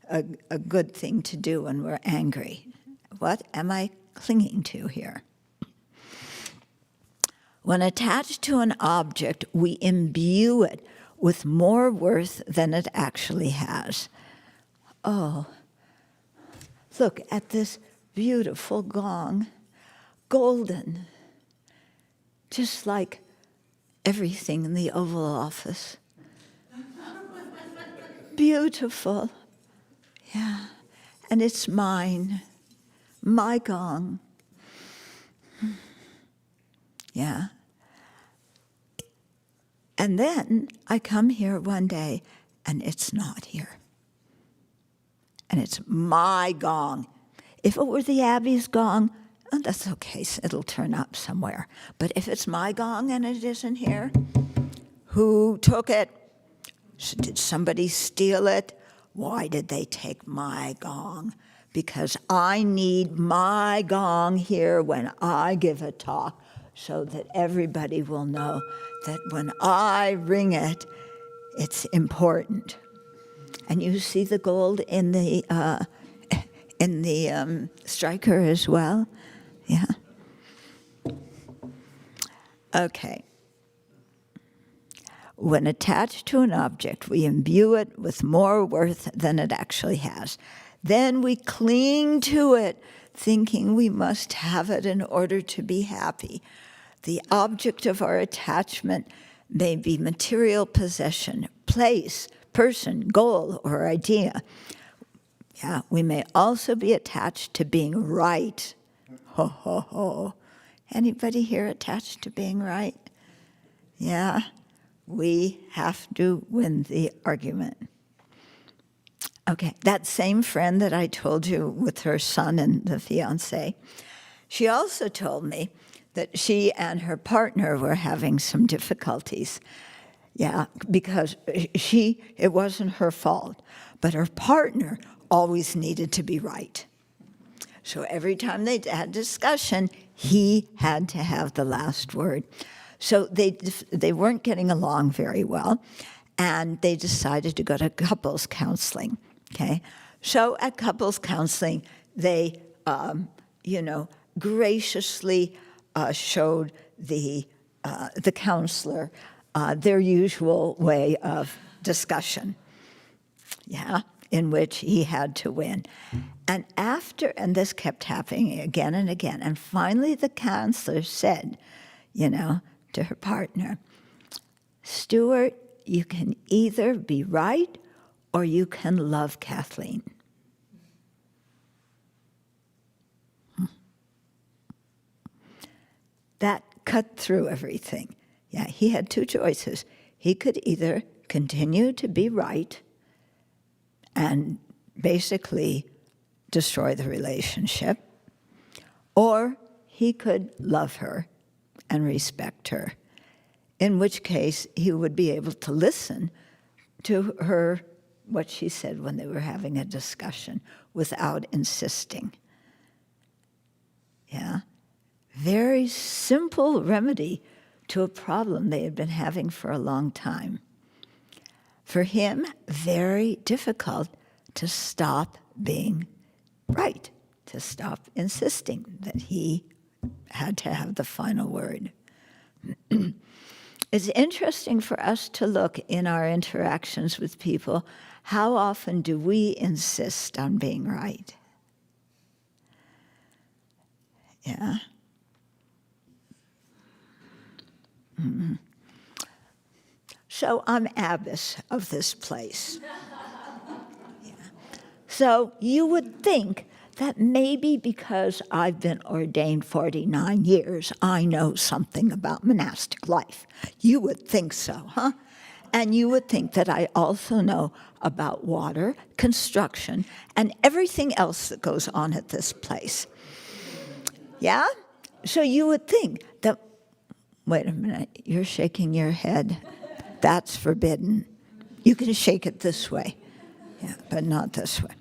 a good thing to do when we're angry. What am I clinging to here? When attached to an object, we imbue it with more worth than it actually has. Oh, look at this beautiful gong, golden, just like everything in the Oval Office. Beautiful, yeah, and it's mine, my gong. Yeah. And then I come here one day and it's not here. And it's my gong. If it were the Abbey's gong, oh, that's okay, it'll turn up somewhere. But if it's my gong and it isn't here, who took it? Did somebody steal it? Why did they take my gong? Because I need my gong here when I give a talk. so that everybody will know that when I ring it, it's important. And you see the gold in the striker as well? Yeah. Okay. When attached to an object, we imbue it with more worth than it actually has. Then we cling to it, thinking we must have it in order to be happy. The object of our attachment may be material possession, place, person, goal, or idea. Yeah, we may also be attached to being right. Ho, ho, ho. Anybody here attached to being right? Yeah, we have to win the argument. Okay, that same friend that I told you with her son and the fiancé, she also told me that she and her partner were having some difficulties. Yeah, because it wasn't her fault, but her partner always needed to be right. So every time they had discussion, he had to have the last word. So they weren't getting along very well, and they decided to go to couples counseling. Okay, so at couples counseling, they, graciously showed the counselor their usual way of discussion. Yeah, in which he had to win. And this kept happening again and again. And finally, the counselor said, to her partner, Stuart, you can either be right or you can love Kathleen. That cut through everything. Yeah, he had two choices. He could either continue to be right and basically destroy the relationship, or he could love her and respect her, in which case he would be able to listen to her, what she said when they were having a discussion, without insisting. Yeah, very simple remedy to a problem they had been having for a long time. For him, very difficult to stop being right, to stop insisting that he had to have the final word. It's interesting for us to look in our interactions with people, how often do we insist on being right? Yeah. Mm-hmm. So I'm abbess of this place. Yeah. So you would think that maybe because I've been ordained 49 years, I know something about monastic life. You would think so, huh? And you would think that I also know about water, construction, and everything else that goes on at this place. Yeah? So you would think that, wait a minute, you're shaking your head. That's forbidden. You can shake it this way, yeah, but not this way.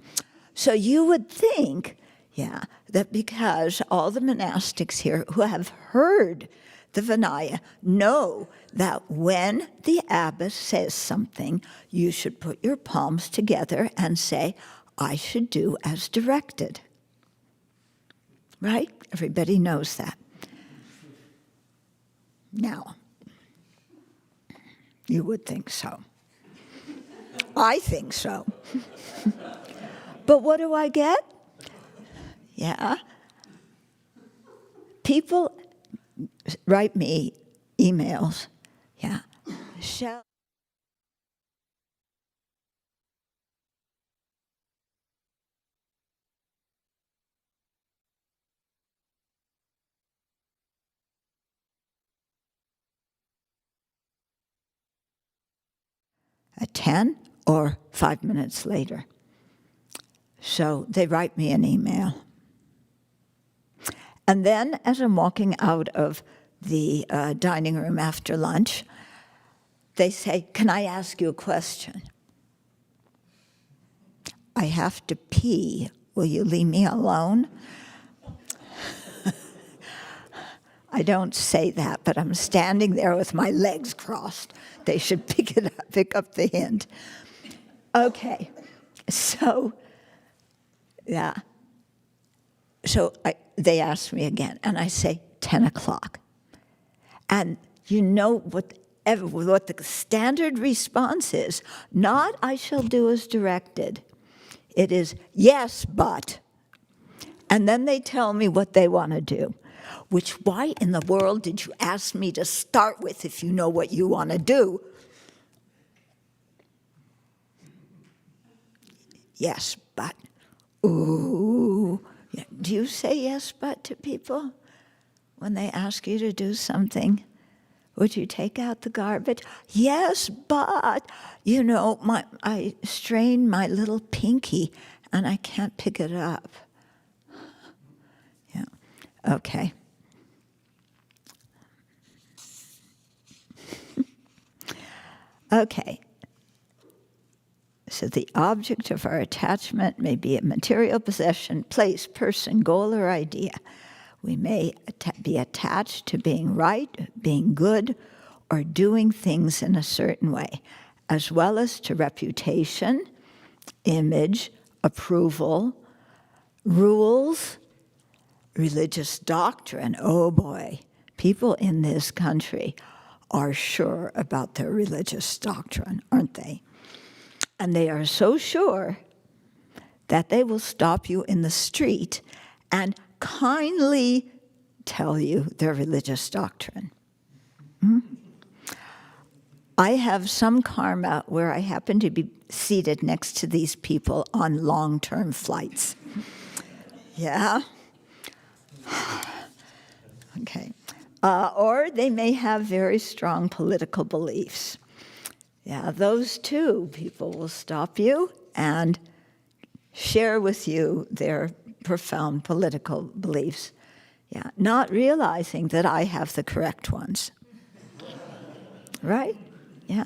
So you would think, yeah, that because all the monastics here who have heard the Vinaya know that when the abbess says something, you should put your palms together and say, I should do as directed. Right? Everybody knows that. Now, you would think so. I think so. But what do I get? Yeah. People write me emails. Yeah. Shall at 10 or 5 minutes later. So they write me an email. And then as I'm walking out of the dining room after lunch, they say, can I ask you a question? I have to pee. Will you leave me alone? I don't say that, but I'm standing there with my legs crossed. They should pick up the hint. Okay, so, yeah. So they ask me again, and I say 10 o'clock. And you know what the standard response is, not I shall do as directed. It is, yes, but. And then they tell me what they want to do. Which, why in the world did you ask me to start with if you know what you want to do? Yes, but. Ooh. Do you say yes, but to people when they ask you to do something? Would you take out the garbage? Yes, but, you know, I strained my little pinky and I can't pick it up. Yeah, okay. Okay. So the object of our attachment may be a material possession, place, person, goal, or idea. We may be attached to being right, being good, or doing things in a certain way, as well as to reputation, image, approval, rules, religious doctrine. Oh boy, people in this country are sure about their religious doctrine, aren't they? And they are so sure that they will stop you in the street and kindly tell you their religious doctrine. I have some karma where I happen to be seated next to these people on long-term flights. Yeah? Okay. Or they may have very strong political beliefs. Yeah, those too, people will stop you and share with you their profound political beliefs. Yeah, not realizing that I have the correct ones. Right? Yeah.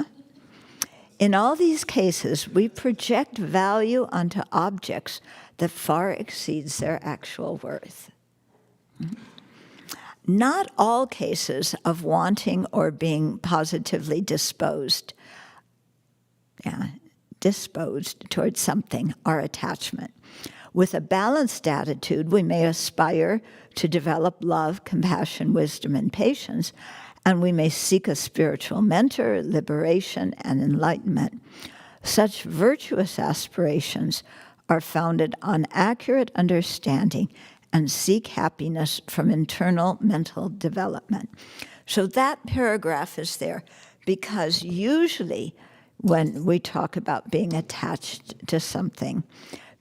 In all these cases, we project value onto objects that far exceeds their actual worth. Not all cases of wanting or being positively disposed towards something are attachment. With a balanced attitude, we may aspire to develop love, compassion, wisdom, and patience, and we may seek a spiritual mentor, liberation, and enlightenment. Such virtuous aspirations are founded on accurate understanding and seek happiness from internal mental development. So that paragraph is there because usually when we talk about being attached to something,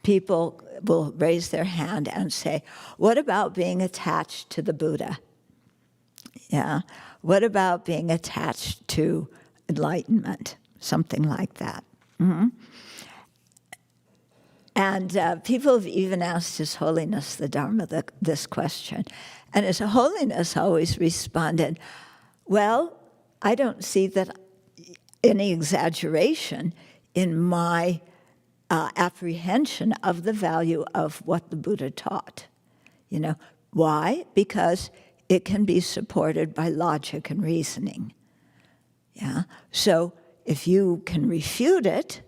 people will raise their hand and say, what about being attached to the Buddha? Yeah. What about being attached to enlightenment? Something like that. Mm-hmm. And people have even asked His Holiness the Dharma this question. And His Holiness always responded, well, I don't see that any exaggeration in my apprehension of the value of what the Buddha taught. You know, why? Because it can be supported by logic and reasoning. Yeah. So if you can refute it,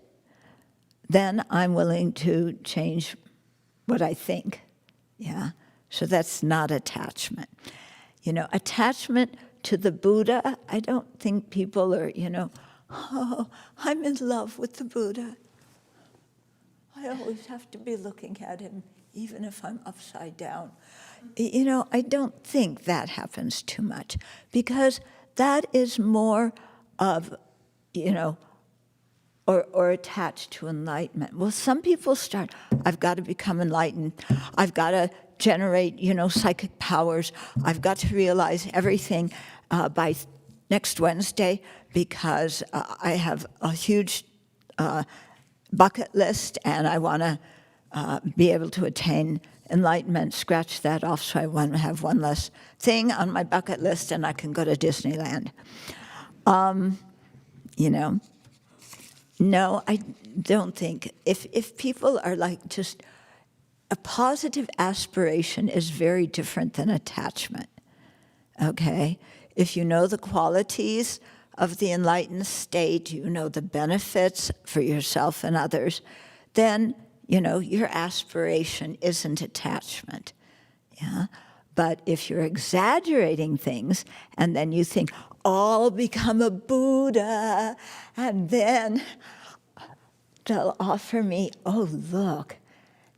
then I'm willing to change what I think. Yeah. So that's not attachment. You know, attachment to the Buddha, I don't think people are, you know, oh, I'm in love with the Buddha. I always have to be looking at him, even if I'm upside down. You know, I don't think that happens too much because that is more of, you know, or attached to enlightenment. Well, some people start, I've got to become enlightened. I've got to generate, you know, psychic powers. I've got to realize everything by next Wednesday because I have a huge bucket list and I want to be able to attain enlightenment, scratch that off so I want to have one less thing on my bucket list and I can go to Disneyland. You know, no, I don't think. If people are like just, a positive aspiration is very different than attachment. okay? If you know the qualities of the enlightened state, you know the benefits for yourself and others, then, your aspiration isn't attachment, yeah? But if you're exaggerating things and then you think, I'll become a Buddha, and then they'll offer me, oh, look,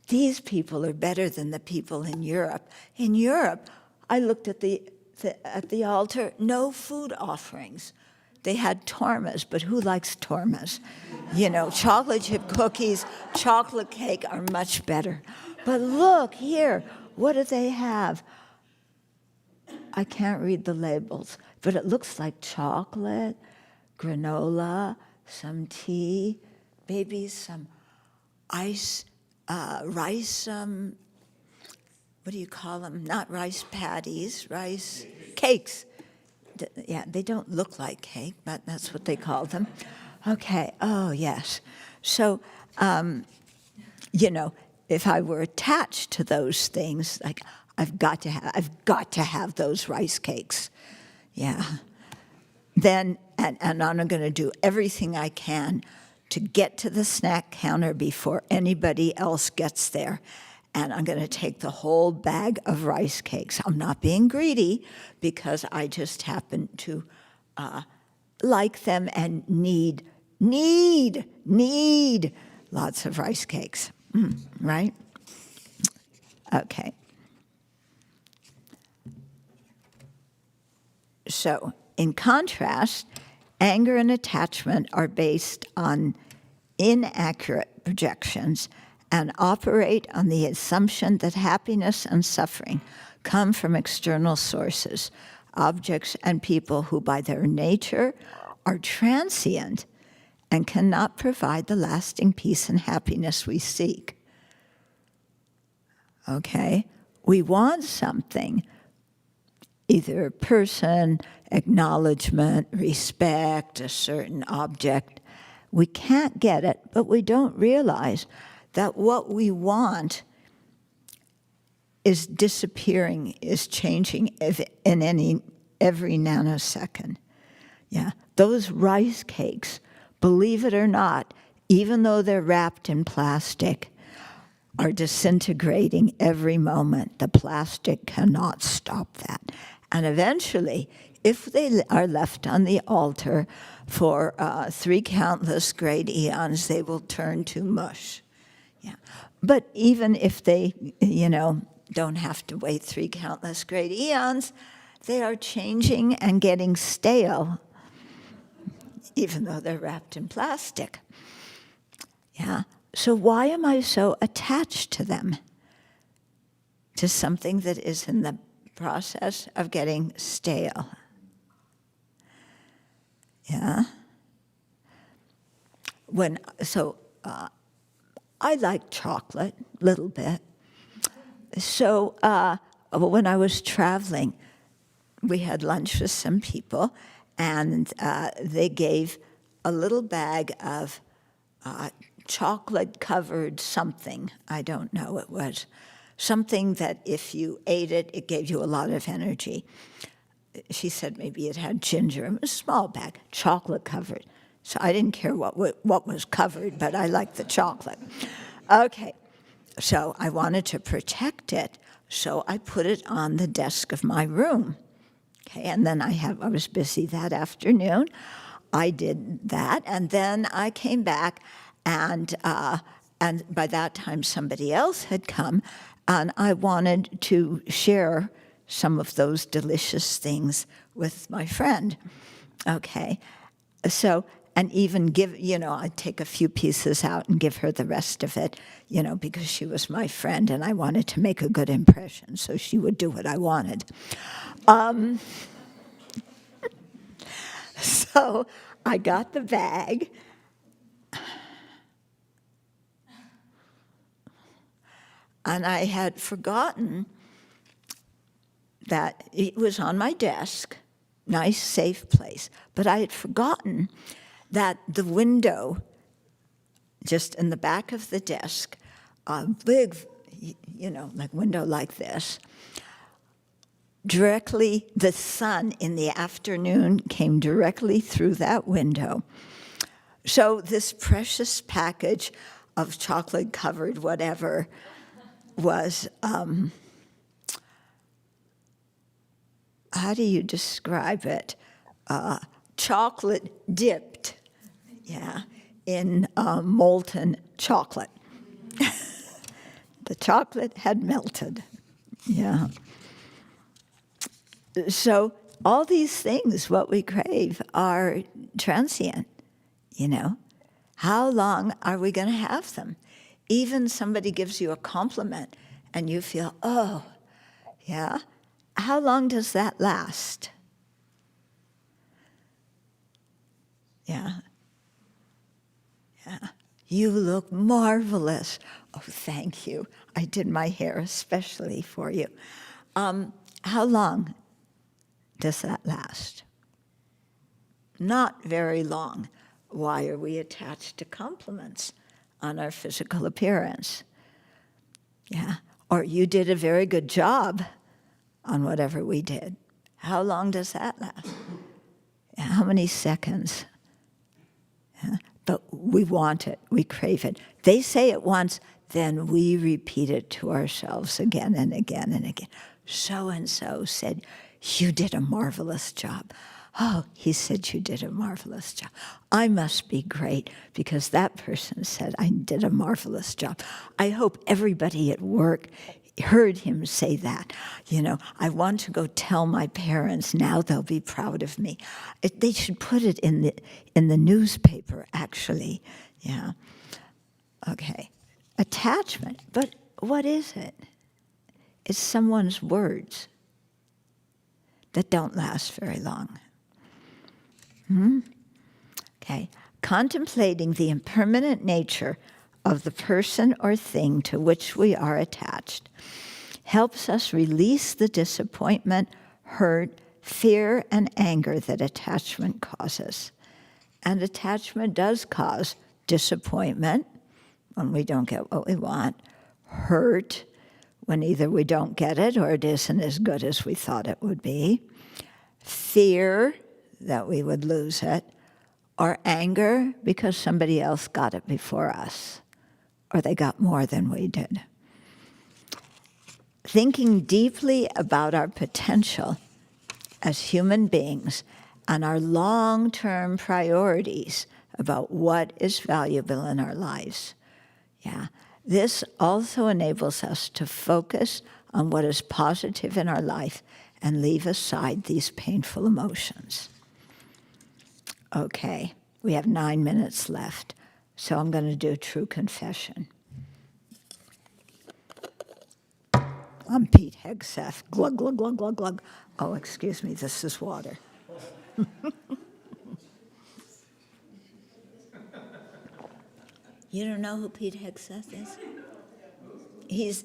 these people are better than the people in Europe. In Europe, I looked at the altar, no food offerings. They had tormas, but who likes tormas? Chocolate chip cookies, chocolate cake are much better. But look here, what do they have? I can't read the labels, but it looks like chocolate, granola, some tea, maybe some rice, what do you call them? Not rice patties, rice cakes. Yeah, they don't look like cake, but that's what they call them. Okay, oh yes. So, if I were attached to those things, like I've got to have those rice cakes. Yeah. Then, and I'm going to do everything I can to get to the snack counter before anybody else gets there. And I'm going to take the whole bag of rice cakes. I'm not being greedy because I just happen to like them and need lots of rice cakes, right? Okay. So, in contrast, anger and attachment are based on inaccurate projections and operate on the assumption that happiness and suffering come from external sources, objects and people who by their nature are transient and cannot provide the lasting peace and happiness we seek. Okay? We want something, either a person, acknowledgement, respect, a certain object. We can't get it, but we don't realize that what we want is disappearing, is changing in every nanosecond. Yeah, those rice cakes, believe it or not, even though they're wrapped in plastic, are disintegrating every moment. The plastic cannot stop that. And eventually, if they are left on the altar for 3 countless great eons, they will turn to mush. Yeah. But even if they, don't have to wait 3 countless great eons, they are changing and getting stale, even though they're wrapped in plastic. Yeah. So why am I so attached to them? To something that is in the process of getting stale. Yeah. I like chocolate, a little bit. So when I was traveling, we had lunch with some people, and they gave a little bag of chocolate-covered something. I don't know, it was something that if you ate it, it gave you a lot of energy. She said maybe it had ginger. It was a small bag, chocolate-covered. So I didn't care what was covered, but I liked the chocolate. Okay, so I wanted to protect it, so I put it on the desk of my room. Okay, and then I was busy that afternoon. I did that, and then I came back, and by that time somebody else had come, and I wanted to share some of those delicious things with my friend. Okay, so, and even give, I'd take a few pieces out and give her the rest of it, because she was my friend and I wanted to make a good impression, so she would do what I wanted. So I got the bag. And I had forgotten that it was on my desk, nice, safe place, but I had forgotten that the window, just in the back of the desk, a big, like window like this, directly, the sun in the afternoon came directly through that window. So this precious package of chocolate-covered whatever was, how do you describe it? Chocolate dipped, yeah, in molten chocolate. The chocolate had melted, yeah. So all these things, what we crave, are transient, you know. How long are we going to have them? Even somebody gives you a compliment and you feel, oh, yeah, how long does that last? Yeah. Yeah. You look marvelous. Oh, thank you. I did my hair especially for you. How long does that last? Not very long. Why are we attached to compliments on our physical appearance? Yeah. Or you did a very good job on whatever we did. How long does that last? Yeah. How many seconds? Yeah. But we want it, we crave it. They say it once, then we repeat it to ourselves again and again and again. So-and-so said, you did a marvelous job. Oh, he said you did a marvelous job. I must be great because that person said I did a marvelous job. I hope everybody at work heard him say that. You know, I want to go tell my parents, now they'll be proud of me. They should put it in the newspaper, actually. Yeah. Okay. Attachment. But what is it? It's someone's words that don't last very long. Okay. Contemplating the impermanent nature of the person or thing to which we are attached helps us release the disappointment, hurt, fear, and anger that attachment causes. And attachment does cause disappointment when we don't get what we want, hurt when either we don't get it or it isn't as good as we thought it would be, fear that we would lose it, or anger because somebody else got it before us, or they got more than we did. Thinking deeply about our potential as human beings and our long-term priorities about what is valuable in our lives. Yeah. This also enables us to focus on what is positive in our life and leave aside these painful emotions. Okay, we have 9 minutes left, so I'm going to do true confession. I'm Pete Hegseth. Glug, glug, glug, glug, glug. Oh, excuse me, this is water. You don't know who Pete Hegseth is? He's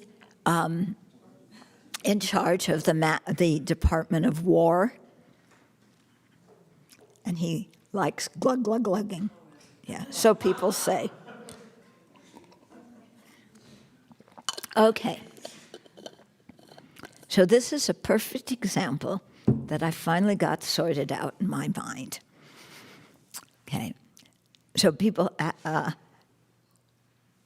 in charge of the Department of War, and he likes glug, glug, glugging. Yeah, so people say. Okay. So this is a perfect example that I finally got sorted out in my mind. Okay. So people,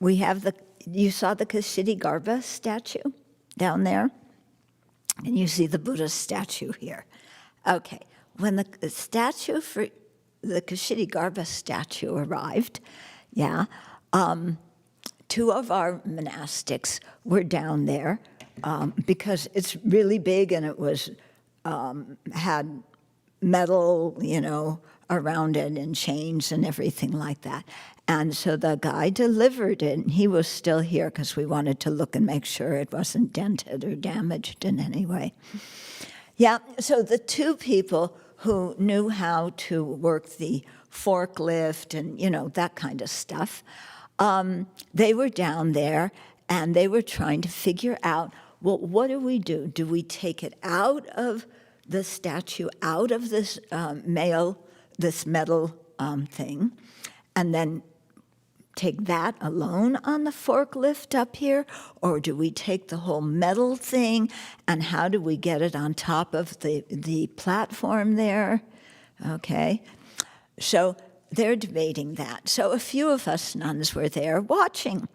we have you saw the Kshitigarbha statue down there? And you see the Buddha statue here. Okay. When the statue for the Kshitigarbha statue arrived, yeah, 2 of our monastics were down there because it's really big and it was had metal, you know, around it and chains and everything like that. And so the guy delivered it, and he was still here because we wanted to look and make sure it wasn't dented or damaged in any way. Yeah, so the 2 people who knew how to work the forklift and, you know, that kind of stuff, they were down there and they were trying to figure out, well, what do we do? Do we take it out of the statue, out of this metal thing, and then take that alone on the forklift up here, or do we take the whole metal thing, and how do we get it on top of the platform there? Okay, so they're debating that. So a few of us nuns were there watching.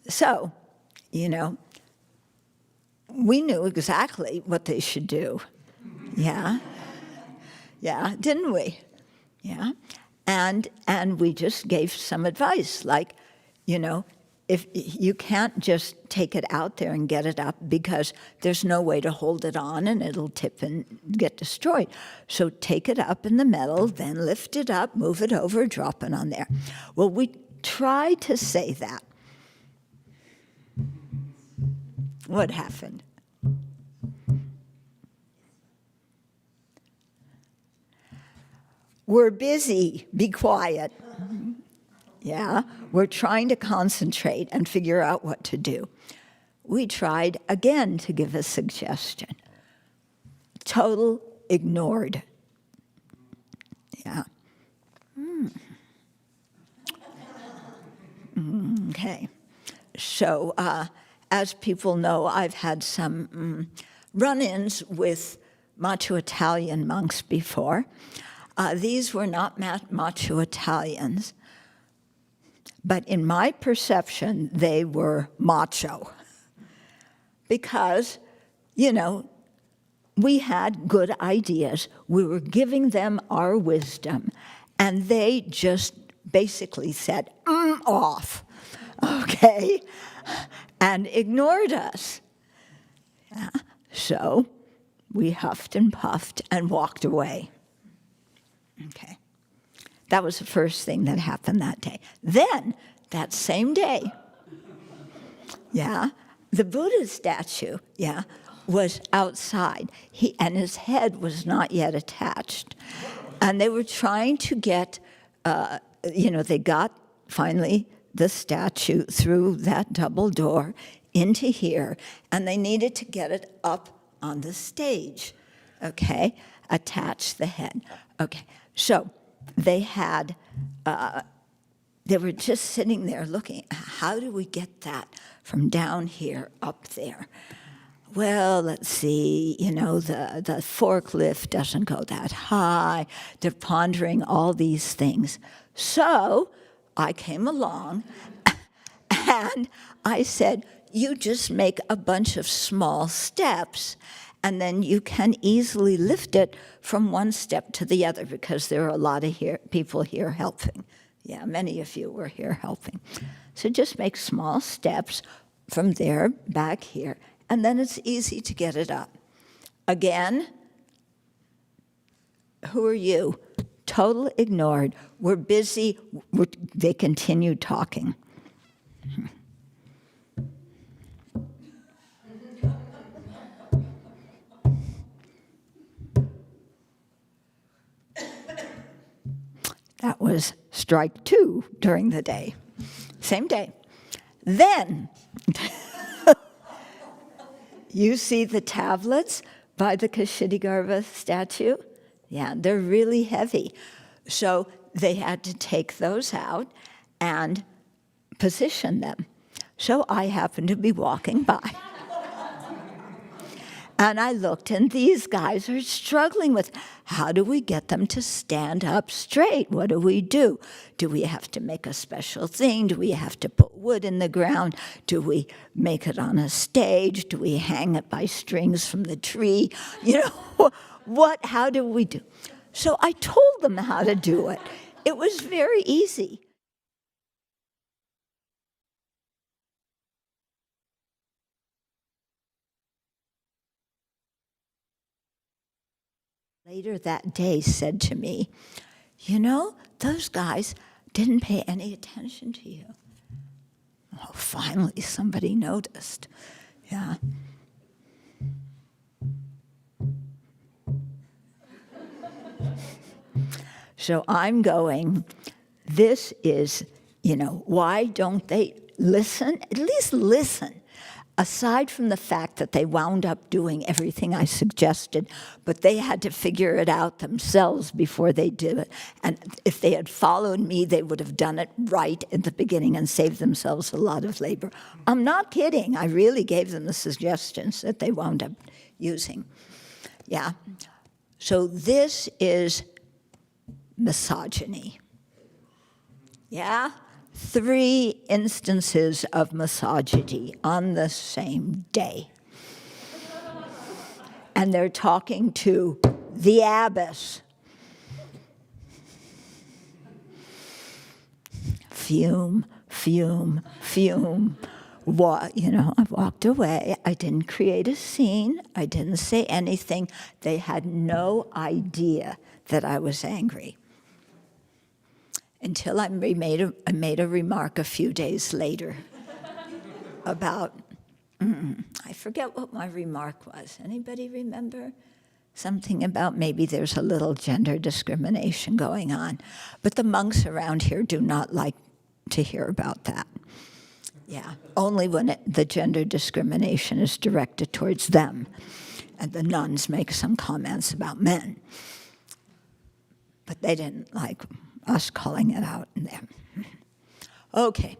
So, you know, we knew exactly what they should do. Yeah, yeah, didn't we? Yeah. And we just gave some advice, like, you know, if you can't just take it out there and get it up because there's no way to hold it on and it'll tip and get destroyed. So take it up in the metal, then lift it up, move it over, drop it on there. Well, we tried to say that. What happened? We're busy, be quiet. Yeah, we're trying to concentrate and figure out what to do. We tried again to give a suggestion. Total ignored. Yeah. Okay. So, as people know, I've had some run-ins with macho Italian monks before. These were not macho Italians, but in my perception, they were macho. Because, you know, we had good ideas. We were giving them our wisdom, and they just basically said, off, okay, and ignored us. Yeah. So we huffed and puffed and walked away. Okay. That was the first thing that happened that day. Then, that same day, yeah, the Buddha statue, yeah, was outside. And his head was not yet attached. And they were trying to get, they got finally the statue through that double door into here, and they needed to get it up on the stage, okay, attach the head. Okay, so they had, they were just sitting there looking, how do we get that from down here up there? Well, let's see, you know, the forklift doesn't go that high. They're pondering all these things. So I came along and I said, you just make a bunch of small steps and then you can easily lift it from one step to the other because there are a lot of people here helping. Yeah, many of you were here helping. So just make small steps from there back here, and then it's easy to get it up. Again, who are you? Total ignored. We're busy. They continued talking. That was strike 2 during the day. Same day. Then, you see the tablets by the Kashidigarbha statue? Yeah, they're really heavy. So they had to take those out and position them. So I happened to be walking by. And I looked, and these guys are struggling with, how do we get them to stand up straight? What do we do? Do we have to make a special thing? Do we have to put wood in the ground? Do we make it on a stage? Do we hang it by strings from the tree? You know, how do we do? So I told them how to do it. It was very easy. Later that day said to me, you know, those guys didn't pay any attention to you. Oh, finally somebody noticed. Yeah. So I'm going, this is, you know, why don't they listen? At least listen. aside from the fact that they wound up doing everything I suggested, but they had to figure it out themselves before they did it. And if they had followed me, they would have done it right at the beginning and saved themselves a lot of labor. I'm not kidding. I really gave them the suggestions that they wound up using. Yeah. So this is misogyny. Yeah? 3 instances of misogyny on the same day. And they're talking to the abbess. Fume, fume, fume. I walked away. I didn't create a scene. I didn't say anything. They had no idea that I was angry. Until I made a remark a few days later about, I forget what my remark was. Anybody remember? Something about maybe there's a little gender discrimination going on. But the monks around here do not like to hear about that. Yeah, only when the gender discrimination is directed towards them. And the nuns make some comments about men. But they didn't like us calling it out in them. Okay,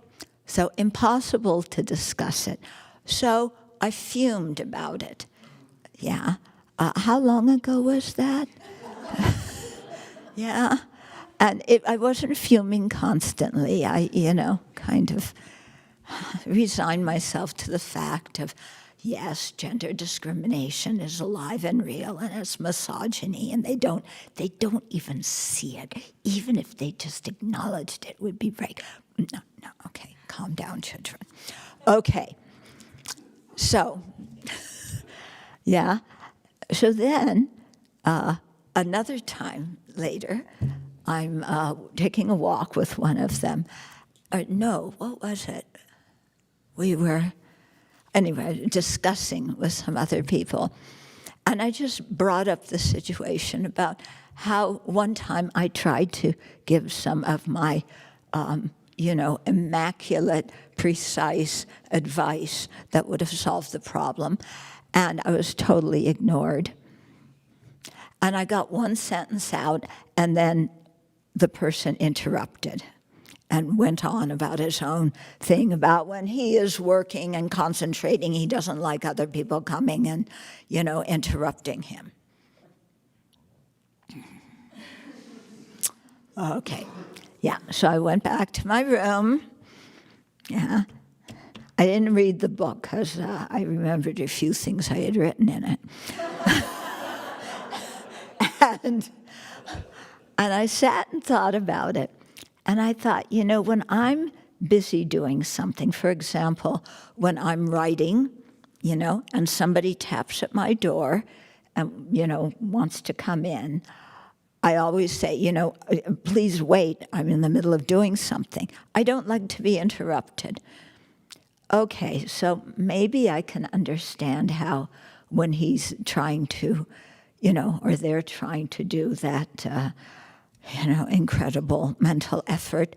so impossible to discuss it. So I fumed about it. Yeah. How long ago was that? Yeah. And I wasn't fuming constantly. I, kind of resigned myself to the fact of, yes, gender discrimination is alive and real, and it's misogyny, and they don't even see it. Even if they just acknowledged it, would be right. No, okay, calm down, children. Okay, so, yeah, so then another time later, I'm taking a walk with one of them. What was it? We were, anyway, discussing with some other people. And I just brought up the situation about how one time I tried to give some of my, immaculate, precise advice that would have solved the problem. And I was totally ignored. And I got one sentence out, and then the person interrupted and went on about his own thing about when he is working and concentrating, he doesn't like other people coming and, interrupting him. Okay, yeah, so I went back to my room. Yeah, I didn't read the book because I remembered a few things I had written in it. And I sat and thought about it. And I thought, when I'm busy doing something, for example, when I'm writing, and somebody taps at my door and, wants to come in, I always say, please wait, I'm in the middle of doing something. I don't like to be interrupted. Okay, so maybe I can understand how when he's trying to, or they're trying to do that, incredible mental effort,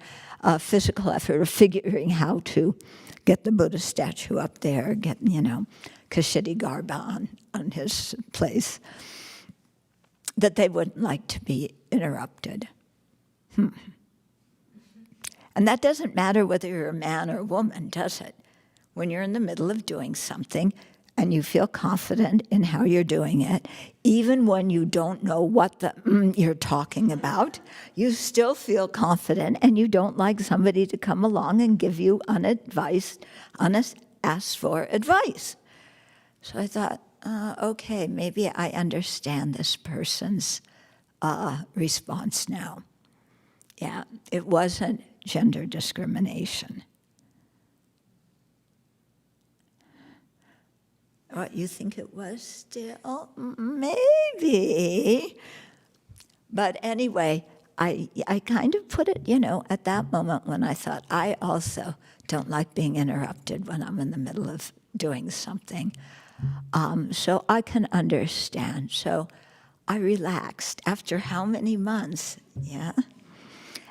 physical effort of figuring how to get the Buddha statue up there, get, Kashidi Garba on his place, that they wouldn't like to be interrupted. And that doesn't matter whether you're a man or a woman, does it? When you're in the middle of doing something and you feel confident in how you're doing it, even when you don't know what you're talking about, you still feel confident and you don't like somebody to come along and give you unasked for advice. So I thought, okay, maybe I understand this person's response now. Yeah, it wasn't gender discrimination. What, you think it was still? Maybe. But anyway, I kind of put it, at that moment when I thought, I also don't like being interrupted when I'm in the middle of doing something. So I can understand. So I relaxed after how many months, yeah?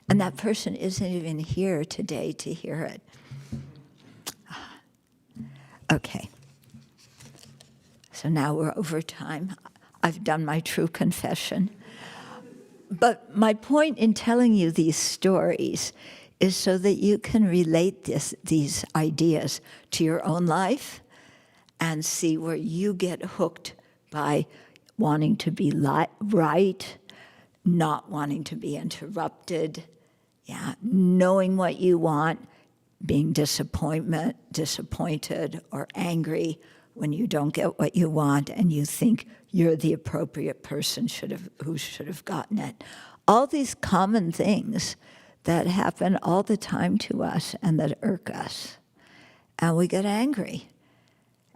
And that person isn't even here today to hear it. Okay. So now we're over time. I've done my true confession. But my point in telling you these stories is so that you can relate these ideas to your own life and see where you get hooked by wanting to be right, not wanting to be interrupted, knowing what you want, being disappointed or angry when you don't get what you want and you think you're the appropriate person who should have gotten it. All these common things that happen all the time to us and that irk us. And we get angry.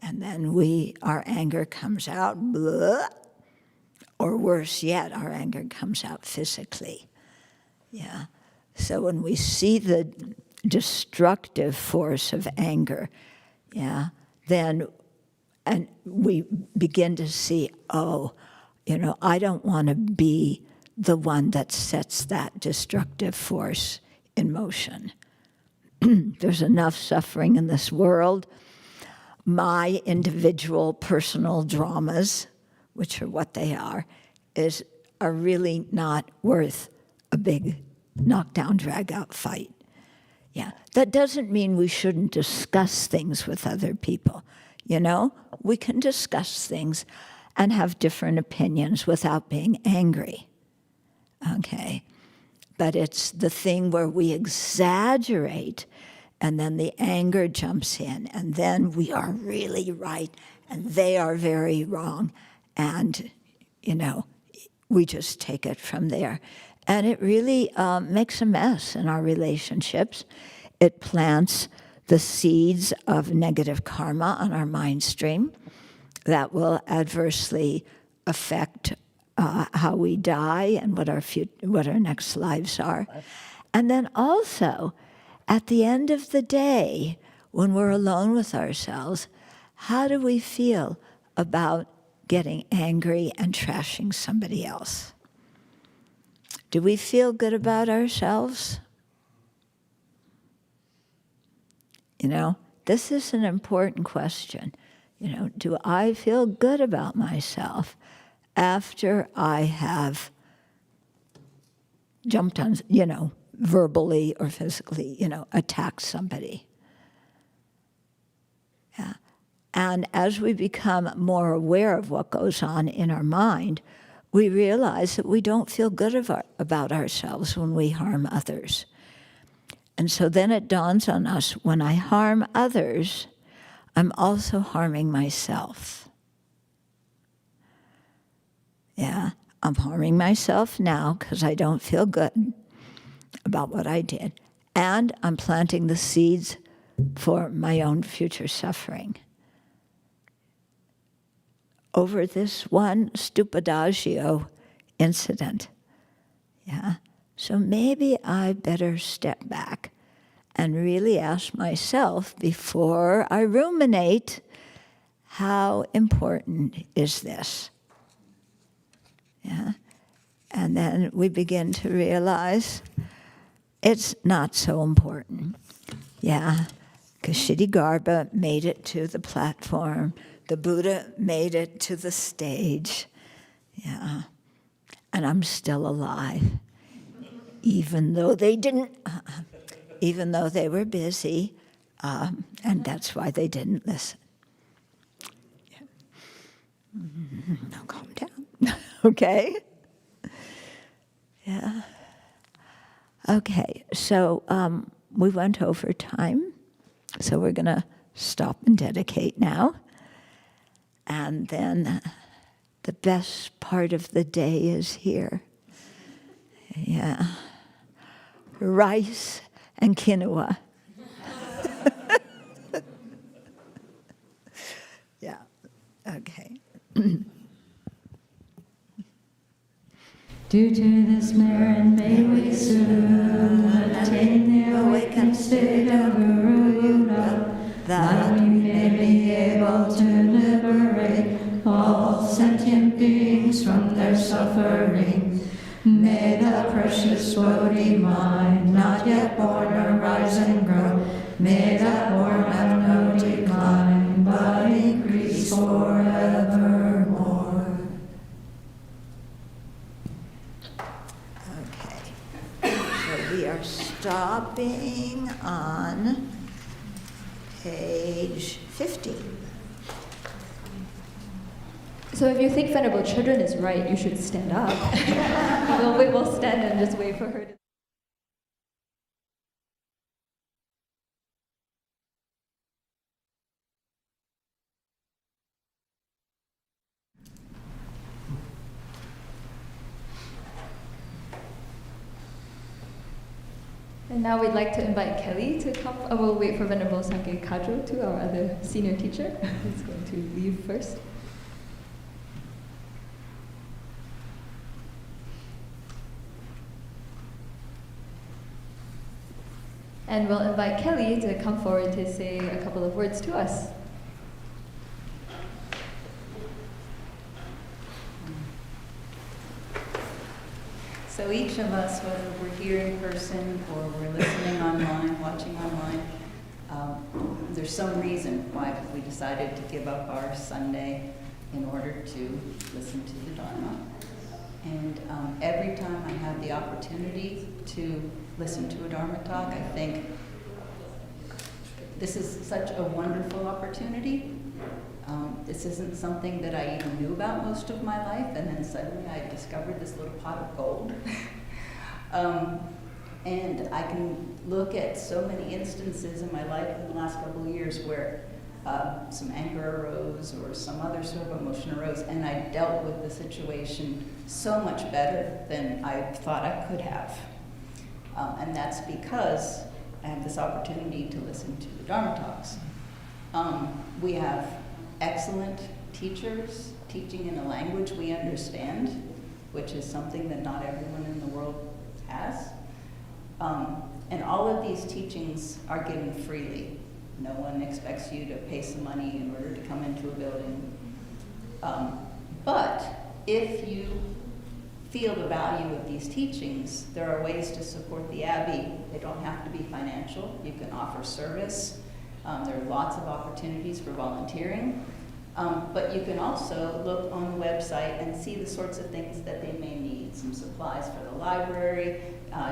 And then our anger comes out, blah, or worse yet, our anger comes out physically. Yeah. So when we see the destructive force of anger, then and we begin to see, I don't want to be the one that sets that destructive force in motion. There's enough suffering in this world. My individual personal dramas, which are what they are really not worth a big knockdown, drag-out fight. Yeah, that doesn't mean we shouldn't discuss things with other people. We can discuss things and have different opinions without being angry. Okay, but it's the thing where we exaggerate and then the anger jumps in and then we are really right and they are very wrong and, we just take it from there. And it really makes a mess in our relationships. It plants the seeds of negative karma on our mind stream that will adversely affect how we die and what our next lives are. And then also, at the end of the day, when we're alone with ourselves, how do we feel about getting angry and trashing somebody else? Do we feel good about ourselves? This is an important question. Do I feel good about myself after I have jumped on, verbally or physically, attacked somebody? Yeah. And as we become more aware of what goes on in our mind, we realize that we don't feel good about ourselves when we harm others. And so then it dawns on us, when I harm others, I'm also harming myself. Yeah, I'm harming myself now because I don't feel good about what I did. And I'm planting the seeds for my own future suffering. Over this one stupidagio incident. Yeah. So maybe I better step back and really ask myself before I ruminate, how important is this? Yeah. And then we begin to realize it's not so important. Yeah. Kshitigarbha made it to the platform. The Buddha made it to the stage. Yeah. And I'm still alive. Even though they didn't, even though they were busy, and that's why they didn't listen. Yeah. Now calm down, okay? Yeah. Okay, so we went over time, so we're gonna stop and dedicate now. And then the best part of the day is here. Yeah. Rice and quinoa. Yeah, okay. Due to this merit, may we soon attain the awakened state of Garuda, that we may be able to liberate all sentient beings from their suffering. May the precious Bodhi mind, not yet born, arise and grow. May that born have no decline, but increase forever. stopping on page 50. So if you think Venerable Chodron is right, you should stand up. we'll stand and just wait for her to... And now we'd like to invite Kelly to come. We'll wait for Venerable Sanke Kadro too, our other senior teacher. He's going to leave first. And we'll invite Kelly to come forward to say a couple of words to us. So each of us, whether we're here in person or we're listening online, watching online, there's some reason why we decided to give up our Sunday in order to listen to the Dharma. And every time I have the opportunity to listen to a Dharma talk, I think this is such a wonderful opportunity. This isn't something that I even knew about most of my life, and then suddenly I discovered this little pot of gold. And I can look at so many instances in my life in the last couple of years where some anger arose or some other sort of emotion arose, and I dealt with the situation so much better than I thought I could have. And that's because I have this opportunity to listen to the Dharma talks. We have excellent teachers teaching in a language we understand, which is something that not everyone in the world has. And all of these teachings are given freely. No one expects you to pay some money in order to come into a building. But if you feel the value of these teachings, there are ways to support the Abbey. They don't have to be financial. You can offer service. There are lots of opportunities for volunteering. But you can also look on the website and see the sorts of things that they may need. Some supplies for the library,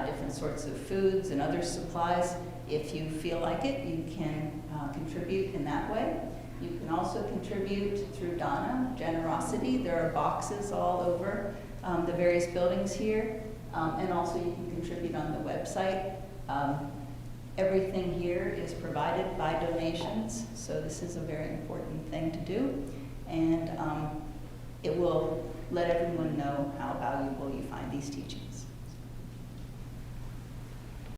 different sorts of foods and other supplies. If you feel like it, you can contribute in that way. You can also contribute through dana, generosity. There are boxes all over the various buildings here. And also you can contribute on the website. Everything here is provided by donations, so this is a very important thing to do. And it will let everyone know how valuable you find these teachings.